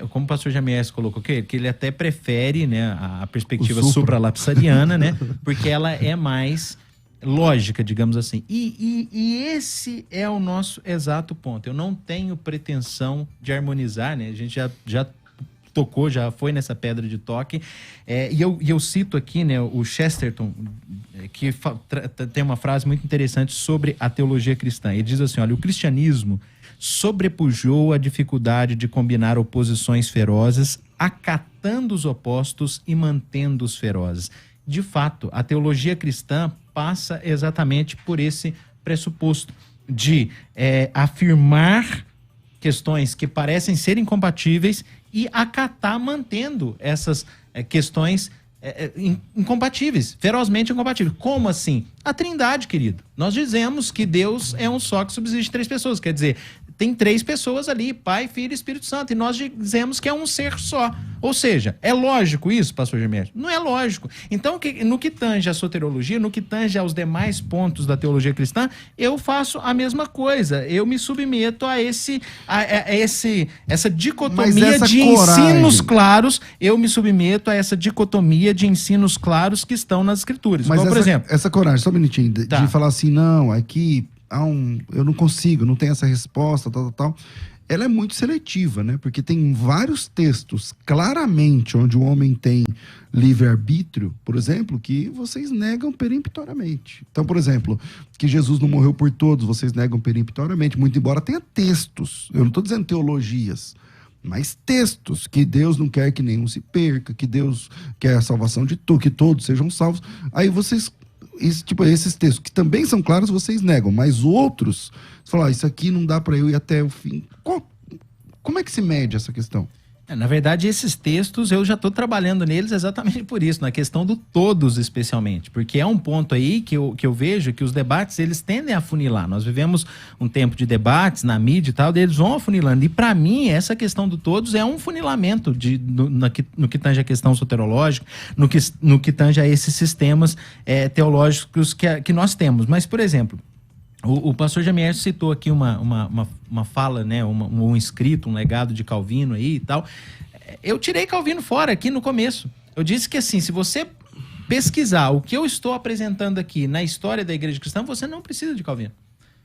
Como o pastor Jamierson colocou, que ele até prefere, né, a perspectiva supralapsariana, né, porque ela é mais lógica, digamos assim. E esse é o nosso exato ponto. Eu não tenho pretensão de harmonizar, né? A gente já tocou, já foi nessa pedra de toque. E eu cito aqui, né, o Chesterton, que tem uma frase muito interessante sobre a teologia cristã. Ele diz assim, olha, o cristianismo sobrepujou a dificuldade de combinar oposições ferozes, acatando os opostos e mantendo os ferozes. De fato, a teologia cristã passa exatamente por esse pressuposto de afirmar questões que parecem ser incompatíveis e acatar mantendo essas questões incompatíveis, ferozmente incompatíveis. Como assim? A Trindade, querido. Nós dizemos que Deus é um só que subsiste de 3 pessoas, quer dizer, tem 3 pessoas ali, Pai, Filho e Espírito Santo, e nós dizemos que é um ser só. Ou seja, é lógico isso, pastor Gemerson? Não é lógico. Então, no que tange a soteriologia, no que tange aos demais pontos da teologia cristã, eu faço a mesma coisa. Eu me submeto a essa dicotomia de ensinos claros, eu me submeto a essa dicotomia de ensinos claros que estão nas escrituras. Mas por exemplo... essa coragem, só um minutinho, de falar assim, não, aqui... eu não consigo, não tenho essa resposta, tal. Ela é muito seletiva, né? Porque tem vários textos, claramente, onde o homem tem livre-arbítrio, por exemplo, que vocês negam peremptoriamente. Então, por exemplo, que Jesus não morreu por todos, vocês negam peremptoriamente, muito embora tenha textos, eu não estou dizendo teologias, mas textos, que Deus não quer que nenhum se perca, que Deus quer a salvação de todos, que todos sejam salvos. Aí vocês... esses textos, que também são claros, vocês negam, mas outros, você fala, isso aqui não dá para eu ir até o fim. Como é que se mede essa questão? Na verdade, esses textos, eu já estou trabalhando neles exatamente por isso, na questão do todos especialmente, porque é um ponto aí que eu vejo que os debates, eles tendem a afunilar. Nós vivemos um tempo de debates na mídia e tal, eles vão afunilando, e para mim, essa questão do todos é um funilamento no que tange a questão soterológica, no que tange a esses sistemas teológicos que nós temos. Mas, por exemplo, o pastor Jamierson citou aqui uma fala, né, um escrito, um legado de Calvino aí e tal. Eu tirei Calvino fora aqui no começo. Eu disse que assim, se você pesquisar o que eu estou apresentando aqui na história da Igreja Cristã, você não precisa de Calvino.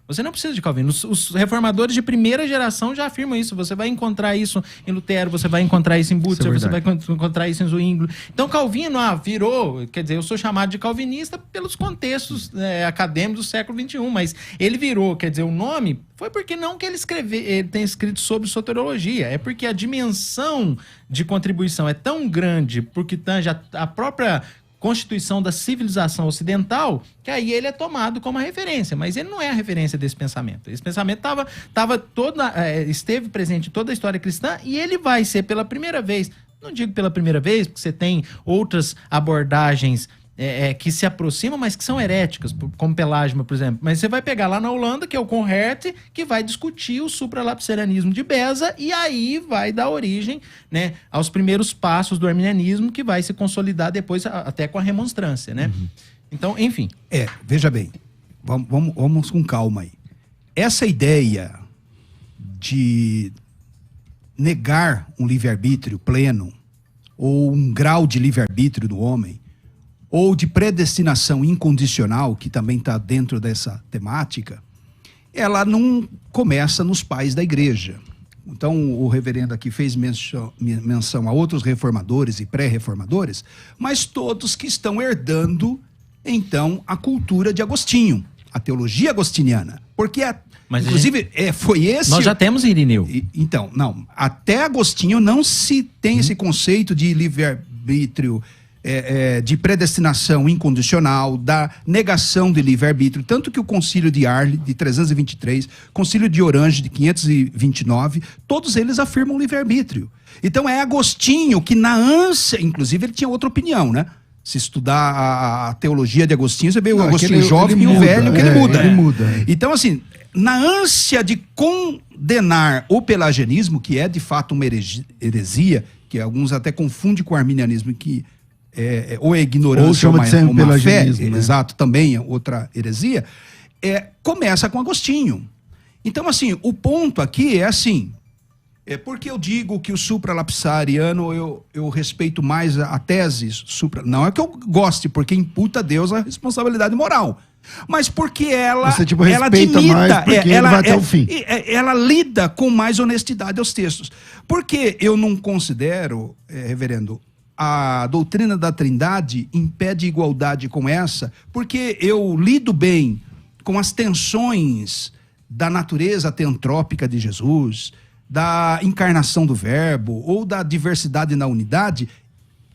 Você não precisa de Calvino. Os reformadores de primeira geração já afirmam isso. Você vai encontrar isso em Lutero, você vai encontrar isso em Butzer, você vai encontrar isso em Zwingli. Então, Calvino virou... Quer dizer, eu sou chamado de calvinista pelos contextos acadêmicos do século XXI, mas ele virou, quer dizer, o nome foi porque não que ele tem escrito sobre soteriologia, é porque a dimensão de contribuição é tão grande, porque tange a própria... constituição da civilização ocidental, que aí ele é tomado como a referência, mas ele não é a referência desse pensamento. Esse pensamento esteve presente em toda a história cristã e ele vai ser pela primeira vez, não digo pela primeira vez, porque você tem outras abordagens que se aproximam, mas que são heréticas, como Pelágio, por exemplo. Mas você vai pegar lá na Holanda, que é o Conhert, que vai discutir o supralapsarianismo de Beza, e aí vai dar origem, né, aos primeiros passos do arminianismo, que vai se consolidar depois até com a remonstrância, né? Uhum. Então, enfim. Veja bem, vamos com calma aí. Essa ideia de negar um livre-arbítrio pleno, ou um grau de livre-arbítrio do homem, ou de predestinação incondicional, que também está dentro dessa temática, ela não começa nos pais da igreja. Então, o reverendo aqui fez menção a outros reformadores e pré-reformadores, mas todos que estão herdando, então, a cultura de Agostinho, a teologia agostiniana. Porque, mas inclusive, foi esse... Nós já temos Irineu. Então, não. Até Agostinho não se tem esse conceito de livre-arbítrio, de predestinação incondicional, da negação de livre-arbítrio, tanto que o Concílio de Arles, de 323, Concílio de Orange, de 529, todos eles afirmam livre-arbítrio. Então é Agostinho que na ânsia, inclusive ele tinha outra opinião, né? Se estudar a teologia de Agostinho, você vê o Agostinho jovem e o velho, que ele muda. Então, assim, na ânsia de condenar o pelagianismo, que é de fato uma heresia, que alguns até confundem com o arminianismo, que ou é ignorância ou uma fé, né? Exato, também é outra heresia, começa com Agostinho. Então, assim, o ponto aqui é assim, porque eu digo que o supralapsariano, eu respeito mais a tese supra... Não é que eu goste, porque imputa a Deus a responsabilidade moral, mas porque ela respeita mais porque ele vai até o fim. Ela lida com mais honestidade aos textos. Porque eu não considero, reverendo, a doutrina da Trindade impede igualdade com essa, porque eu lido bem com as tensões da natureza teantrópica de Jesus, da encarnação do verbo, ou da diversidade na unidade,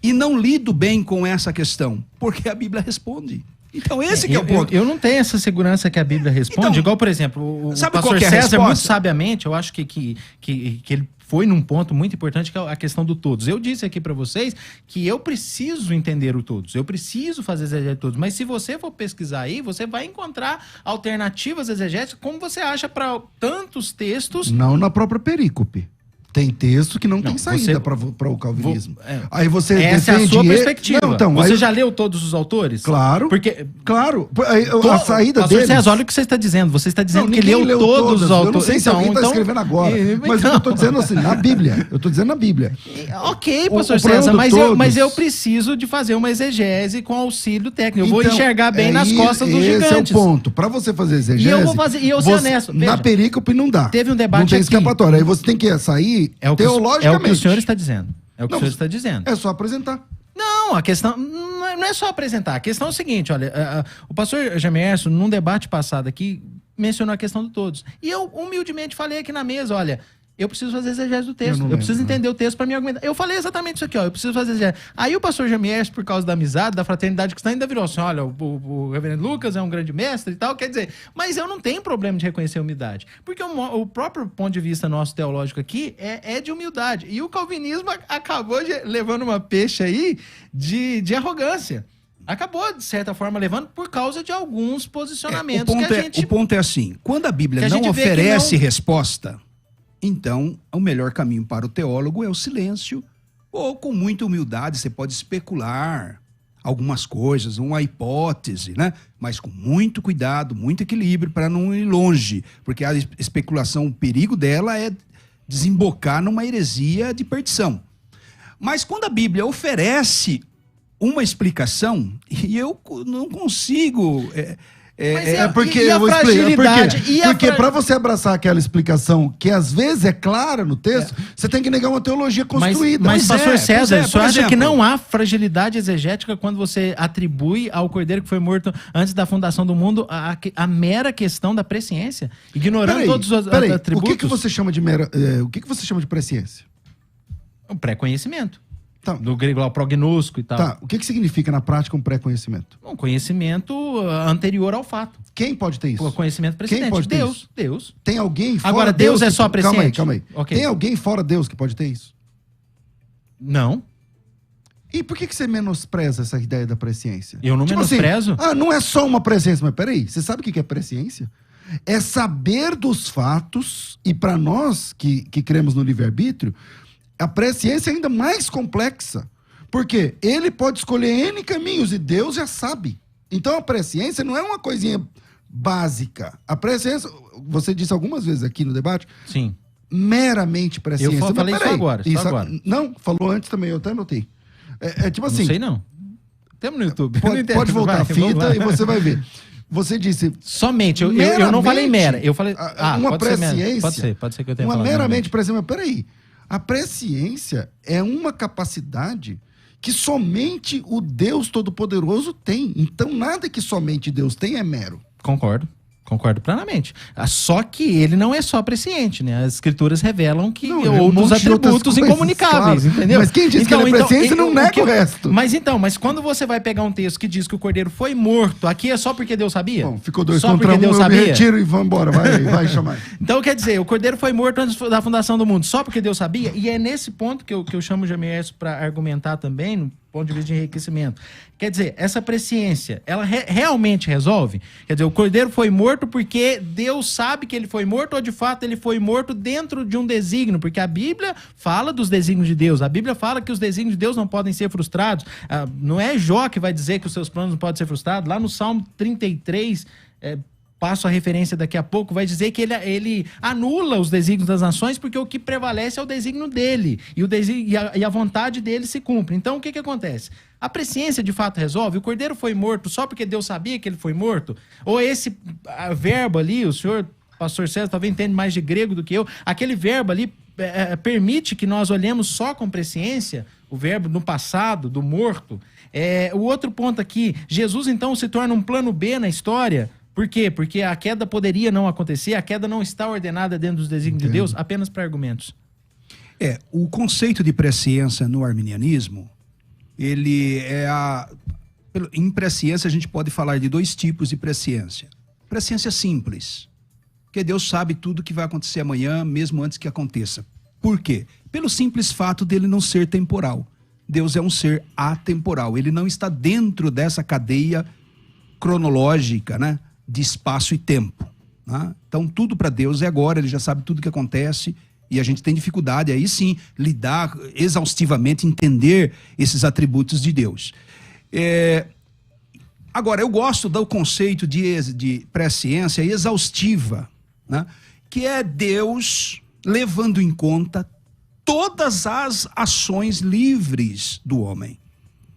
e não lido bem com essa questão, porque a Bíblia responde. Então esse que é o ponto. Eu não tenho essa segurança que a Bíblia responde, então, igual, por exemplo, o pastor César, resposta? Muito sabiamente, eu acho que ele foi num ponto muito importante, que é a questão do todos. Eu disse aqui para vocês que eu preciso entender o todos, eu preciso fazer exegese de todos, mas se você for pesquisar aí, você vai encontrar alternativas exegéticas, como você acha para tantos textos. Não na própria perícope. Tem texto que não tem saída para o calvinismo. Aí você essa é a sua perspectiva. Não, então, você já leu todos os autores? Claro. Porque a saída deles... César, olha o que você está dizendo. Você está dizendo que leu todos os autores. Eu não sei se alguém está escrevendo agora. Mas eu estou dizendo assim, na Bíblia. Eu estou dizendo na Bíblia. Ok, pastor César, mas eu preciso de fazer uma exegese com auxílio técnico. Eu vou enxergar bem nas costas dos gigantes. Esse é o ponto. Para você fazer exegese... E eu vou fazer, e eu ser honesto. Na perícope não dá. Teve um debate aqui. Não tem escapatória. Aí você tem que sair teologicamente. É o que o senhor está dizendo. É o que o senhor está dizendo. É só apresentar. Não, a questão não é só apresentar. A questão é o seguinte, olha, o pastor Jamerson, num debate passado aqui, mencionou a questão de todos. E eu, humildemente, falei aqui na mesa, olha, eu preciso fazer exegese do texto. Eu preciso entender o texto para me argumentar. Eu falei exatamente isso aqui, ó. Eu preciso fazer exegese. Aí o pastor Jamerson, por causa da amizade, da fraternidade cristã, ainda virou assim, olha, o reverendo Lucas é um grande mestre e tal. Quer dizer, mas eu não tenho problema de reconhecer a humildade. Porque o próprio ponto de vista nosso teológico aqui é de humildade. E o calvinismo acabou levando uma peixe aí de arrogância. Acabou, de certa forma, levando por causa de alguns posicionamentos o ponto é assim, quando a Bíblia não oferece resposta... Então, o melhor caminho para o teólogo é o silêncio, ou com muita humildade você pode especular algumas coisas, uma hipótese, né? Mas com muito cuidado, muito equilíbrio para não ir longe, porque a especulação, o perigo dela é desembocar numa heresia de perdição. Mas quando a Bíblia oferece uma explicação, e eu não consigo... porque para você abraçar aquela explicação que às vezes é clara no texto, você tem que negar uma teologia construída. Mas pastor César, você acha que não há fragilidade exegética quando você atribui ao Cordeiro que foi morto antes da fundação do mundo a mera questão da presciência, ignorando todos os atributos? O que você chama de presciência? O pré-conhecimento. Tá. Do grego lá, o prognóstico e tal. Tá. O que significa na prática um pré-conhecimento? Um conhecimento anterior ao fato. Quem pode ter isso? O conhecimento precedente. Quem pode ter Deus. isso? Deus. Tem alguém fora Agora, Deus é só presciente? Calma aí. Okay. Tem alguém fora Deus que pode ter isso? Não. E por que você menospreza essa ideia da presciência? Eu não menosprezo? Assim, não é só uma presciência, mas peraí, você sabe o que é presciência? É saber dos fatos, e para nós que cremos no livre-arbítrio, a presciência é ainda mais complexa. Porque ele pode escolher N caminhos e Deus já sabe. Então a presciência não é uma coisinha básica. A presciência, você disse algumas vezes aqui no debate, sim, meramente presciência. Eu falei isso agora. Não, falou antes também, eu até anotei. Tipo assim... Não sei não. Temos no YouTube. Pode voltar a fita e você vai ver. Você disse... Somente, eu não falei mera. Eu falei... uma presciência... Pode ser que eu tenha uma falado. Meramente presciência. Mas peraí. A presciência é uma capacidade que somente o Deus Todo-Poderoso tem. Então, nada que somente Deus tem é mero. Concordo plenamente. Só que ele não é só presciente, né? As escrituras revelam que outros atributos incomunicáveis, claro. Entendeu? Mas quem diz que ele é presciente não nega o resto. Mas quando você vai pegar um texto que diz que o cordeiro foi morto, aqui é só porque Deus sabia? Bom, ficou 2 só contra 1, Deus eu sabia? me retiro e vamos embora, vai chamar. Então, quer dizer, o cordeiro foi morto antes da fundação do mundo, só porque Deus sabia? E é nesse ponto que eu chamo o Jamierson para argumentar também, no ponto de vista de enriquecimento. Quer dizer, essa presciência, ela realmente resolve? Quer dizer, o cordeiro foi morto porque Deus sabe que ele foi morto, ou de fato ele foi morto dentro de um desígnio? Porque a Bíblia fala dos desígnios de Deus. A Bíblia fala que os desígnios de Deus não podem ser frustrados. Não é Jó que vai dizer que os seus planos não podem ser frustrados. Lá no Salmo 33... passo a referência daqui a pouco, vai dizer que ele anula os desígnios das nações porque o que prevalece é o desígnio dele e a vontade dele se cumpre. Então, o que acontece? A presciência de fato resolve? O cordeiro foi morto só porque Deus sabia que ele foi morto? Ou esse verbo ali, o senhor, pastor César, talvez entende mais de grego do que eu, aquele verbo ali permite que nós olhemos só com presciência, o verbo no passado, do morto. O outro ponto aqui, Jesus então se torna um plano B na história. Por quê? Porque a queda poderia não acontecer, a queda não está ordenada dentro dos desígnios de Deus, apenas para argumentos. O conceito de presciência no arminianismo, ele em presciência a gente pode falar de 2 tipos de presciência. Presciência simples, porque Deus sabe tudo que vai acontecer amanhã, mesmo antes que aconteça. Por quê? Pelo simples fato dele não ser temporal. Deus é um ser atemporal, ele não está dentro dessa cadeia cronológica, né? De espaço e tempo. Né? Então, tudo para Deus é agora, ele já sabe tudo que acontece e a gente tem dificuldade, aí sim, lidar exaustivamente, entender esses atributos de Deus. Agora, eu gosto do conceito de presciência exaustiva, né? Que é Deus levando em conta todas as ações livres do homem.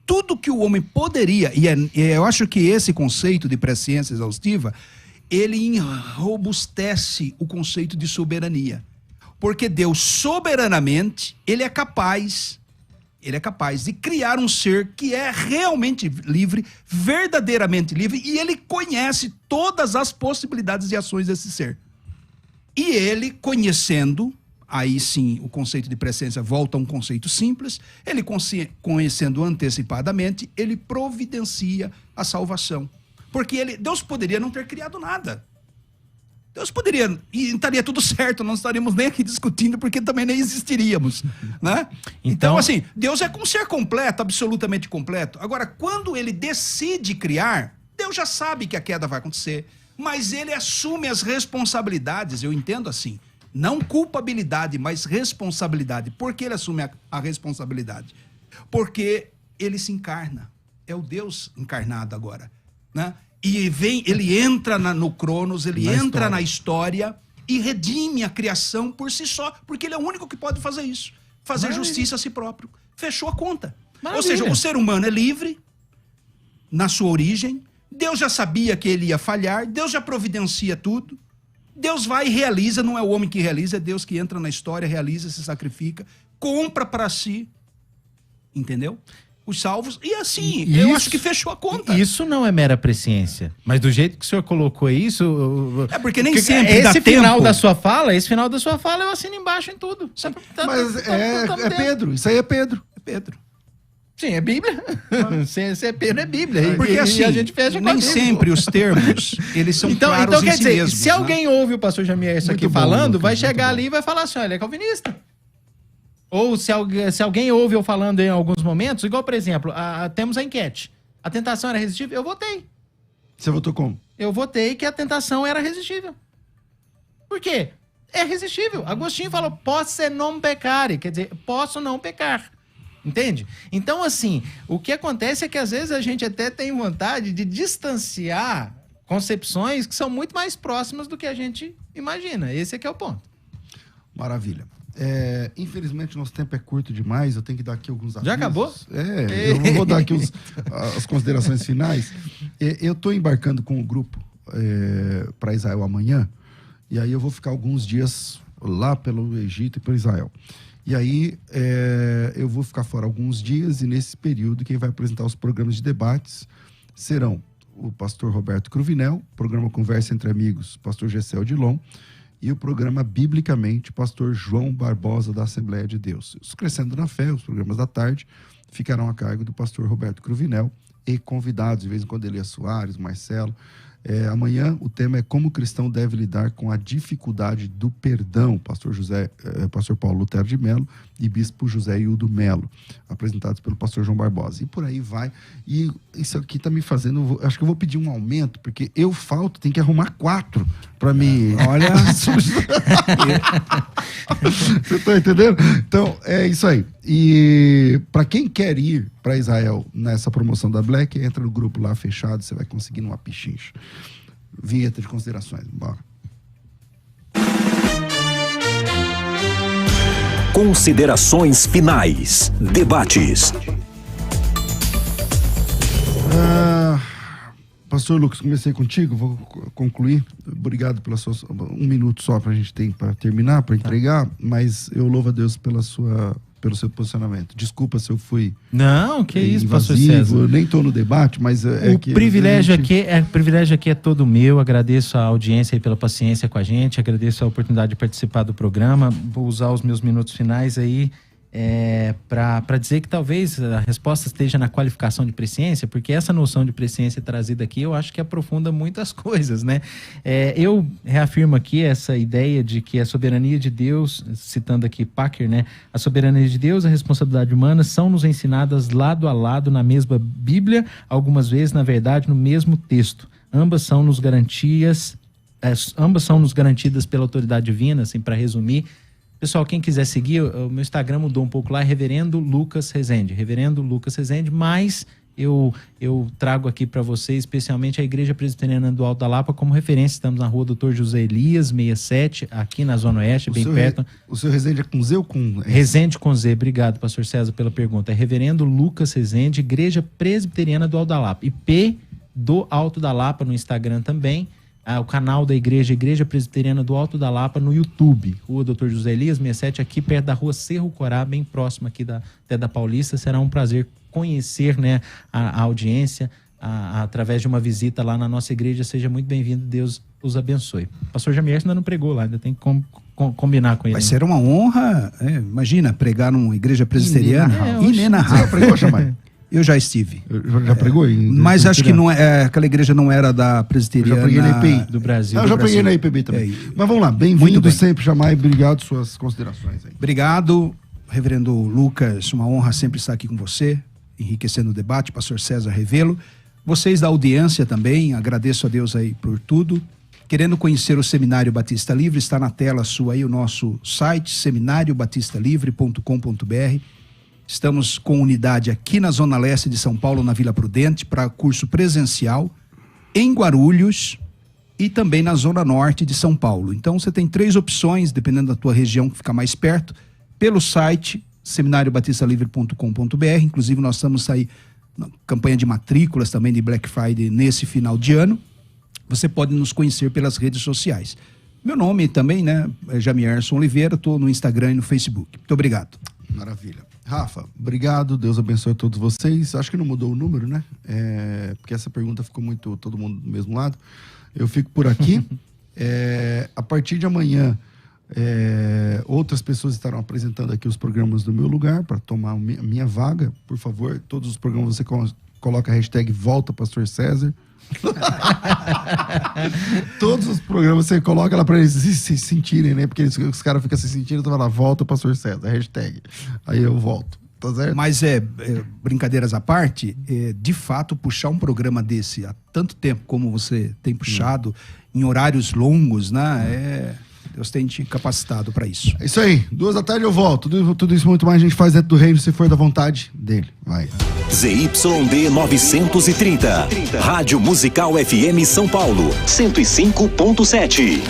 Tudo que o homem poderia, e eu acho que esse conceito de presciência exaustiva, ele enrobustece o conceito de soberania. Porque Deus, soberanamente, ele é capaz de criar um ser que é realmente livre, verdadeiramente livre, e ele conhece todas as possibilidades de ações desse ser. E ele, conhecendo... Aí sim, o conceito de presciência volta a um conceito simples. Ele, conhecendo antecipadamente, ele providencia a salvação. Porque Deus poderia não ter criado nada. Deus poderia, e estaria tudo certo, não estaríamos nem aqui discutindo, porque também nem existiríamos. Né? Então, assim, Deus é um ser completo, absolutamente completo. Agora, quando ele decide criar, Deus já sabe que a queda vai acontecer, mas ele assume as responsabilidades, eu entendo assim. Não culpabilidade, mas responsabilidade. Por que ele assume a responsabilidade? Porque ele se encarna. É o Deus encarnado agora. Né? E ele entra no Cronos, ele entra na história e redime a criação por si só, porque ele é o único que pode fazer isso. Fazer justiça a si próprio. Fechou a conta. Ou seja, o ser humano é livre na sua origem. Deus já sabia que ele ia falhar. Deus já providencia tudo. Deus vai e realiza, não é o homem que realiza, é Deus que entra na história, realiza, se sacrifica, compra para si, entendeu? Os salvos, e assim, eu acho que fechou a conta. Isso não é mera presciência, mas do jeito que o senhor colocou isso... porque nem sempre esse final da sua fala, eu assino embaixo em tudo. Mas é Pedro, isso aí é Pedro. É Pedro. Sim, é Bíblia. Se é Pedro, é Bíblia. Porque assim, a gente fecha nem sempre os termos, eles são claros então quer em si dizer, mesmos, se alguém ouve o pastor Jamierson aqui falando, vai chegar ali e vai falar assim, olha, ele é calvinista. Ou se alguém ouve eu falando em alguns momentos, igual, por exemplo, temos a enquete. A tentação era resistível? Eu votei. Você votou como? Eu votei que a tentação era resistível. Por quê? É resistível. Agostinho falou, posse non peccare, quer dizer, posso não pecar. Entende? Então, assim, o que acontece é que às vezes a gente até tem vontade de distanciar concepções que são muito mais próximas do que a gente imagina. Esse é que é o ponto. Maravilha. Infelizmente, nosso tempo é curto demais. Eu tenho que dar aqui alguns avisos. Já acabou? Eu vou dar aqui as considerações finais. Eu estou embarcando com o grupo para Israel amanhã. E aí eu vou ficar alguns dias lá pelo Egito e para Israel. E aí eu vou ficar fora alguns dias. E nesse período, quem vai apresentar os programas de debates serão o pastor Roberto Cruvinel, programa Conversa Entre Amigos, pastor Gessel Dilon, e o programa Biblicamente, pastor João Barbosa, da Assembleia de Deus. Os Crescendo na Fé, os programas da tarde, ficarão a cargo do pastor Roberto Cruvinel e convidados, de vez em quando, Elias Soares, Marcelo. Amanhã o tema é como o cristão deve lidar com a dificuldade do perdão, pastor Paulo Lutero de Melo e bispo José Hildo Melo, apresentados pelo pastor João Barbosa. E por aí vai. E isso aqui está me fazendo, acho que eu vou pedir um aumento, porque eu falto, tem que arrumar 4 para mim. Olha, você está entendendo? Então, é isso aí. E para quem quer ir para Israel nessa promoção da Black, entra no grupo lá fechado, você vai conseguir numa pichincha. Vinheta de considerações, bora. Considerações finais. Debates. Pastor Lucas, comecei contigo, vou concluir. Obrigado pela sua... 1 minuto só pra gente ter para terminar, para entregar, mas eu louvo a Deus pelo seu posicionamento. Desculpa se eu fui... Não, que isso, pastor César. Eu nem estou no debate, mas o privilégio aqui é todo meu. Agradeço a audiência aí pela paciência com a gente, agradeço a oportunidade de participar do programa. Vou usar os meus minutos finais aí para dizer que talvez a resposta esteja na qualificação de presciência, porque essa noção de presciência trazida aqui, eu acho que aprofunda muitas coisas, né? Eu reafirmo aqui essa ideia de que a soberania de Deus, citando aqui Packer, né? A soberania de Deus e a responsabilidade humana são nos ensinadas lado a lado na mesma Bíblia, algumas vezes, na verdade, no mesmo texto. Ambas são nos garantidas pela autoridade divina, assim, para resumir. Pessoal, quem quiser seguir, o meu Instagram mudou um pouco lá, é Reverendo Lucas Rezende, mas eu trago aqui para vocês, especialmente a Igreja Presbiteriana do Alto da Lapa, como referência. Estamos na rua Dr. José Elias, 67, aqui na Zona Oeste, bem perto. O seu Rezende é com Z ou com... Rezende com Z, obrigado, pastor César, pela pergunta. É Reverendo Lucas Rezende, Igreja Presbiteriana do Alto da Lapa. IP do Alto da Lapa no Instagram também. O canal da Igreja Presbiteriana do Alto da Lapa no YouTube, Rua Dr. José Elias, 67, aqui perto da Rua Cerro Corá, bem próximo aqui até da Paulista. Será um prazer conhecer, né, a audiência através de uma visita lá na nossa igreja. Seja muito bem-vindo, Deus os abençoe. O pastor Jamier ainda não pregou lá, ainda tem que combinar com ele. Vai ser uma honra, imagina, pregar numa igreja presbiteriana. Inenarrável. Você pregou, Jamier? Eu já estive. Já pregou? Mas acho que não aquela igreja não era da presbiteriana. Eu já preguei na IPI do Brasil. Eu já preguei na IPB também. Mas vamos lá, bem-vindo sempre, Jamai. Obrigado, suas considerações aí. Obrigado, reverendo Lucas. Uma honra sempre estar aqui com você, enriquecendo o debate. Pastor César Revelo. Vocês da audiência também, agradeço a Deus aí por tudo. Querendo conhecer o Seminário Batista Livre, está na tela sua aí o nosso site, seminariobatistalivre.com.br. Estamos com unidade aqui na Zona Leste de São Paulo, na Vila Prudente, para curso presencial, em Guarulhos e também na Zona Norte de São Paulo. Então você tem 3 opções, dependendo da tua região que fica mais perto, pelo site seminariobatistalivre.com.br. Inclusive nós estamos aí na campanha de matrículas também de Black Friday nesse final de ano. Você pode nos conhecer pelas redes sociais. Meu nome também, né, é Jamierson Oliveira, estou no Instagram e no Facebook. Muito obrigado. Maravilha. Rafa, obrigado, Deus abençoe a todos vocês. Acho que não mudou o número, né? Porque essa pergunta ficou muito, todo mundo do mesmo lado. Eu fico por aqui. A partir de amanhã, outras pessoas estarão apresentando aqui os programas do meu lugar para tomar a minha vaga. Por favor, todos os programas você coloca a hashtag Volta Pastor César. Todos os programas você coloca lá para eles se sentirem, né? Porque os caras ficam se sentindo, então vai lá, Volta Pastor César, hashtag. Aí eu volto, tá certo? Mas brincadeiras à parte, de fato, puxar um programa desse há tanto tempo como você tem puxado, em horários longos, né? Deus tem te capacitado para isso. É isso aí, 2 da tarde eu volto. Tudo isso muito mais a gente faz dentro do reino, se for da vontade dele. Vai. ZYD 930, Rádio Musical FM São Paulo, 105.7.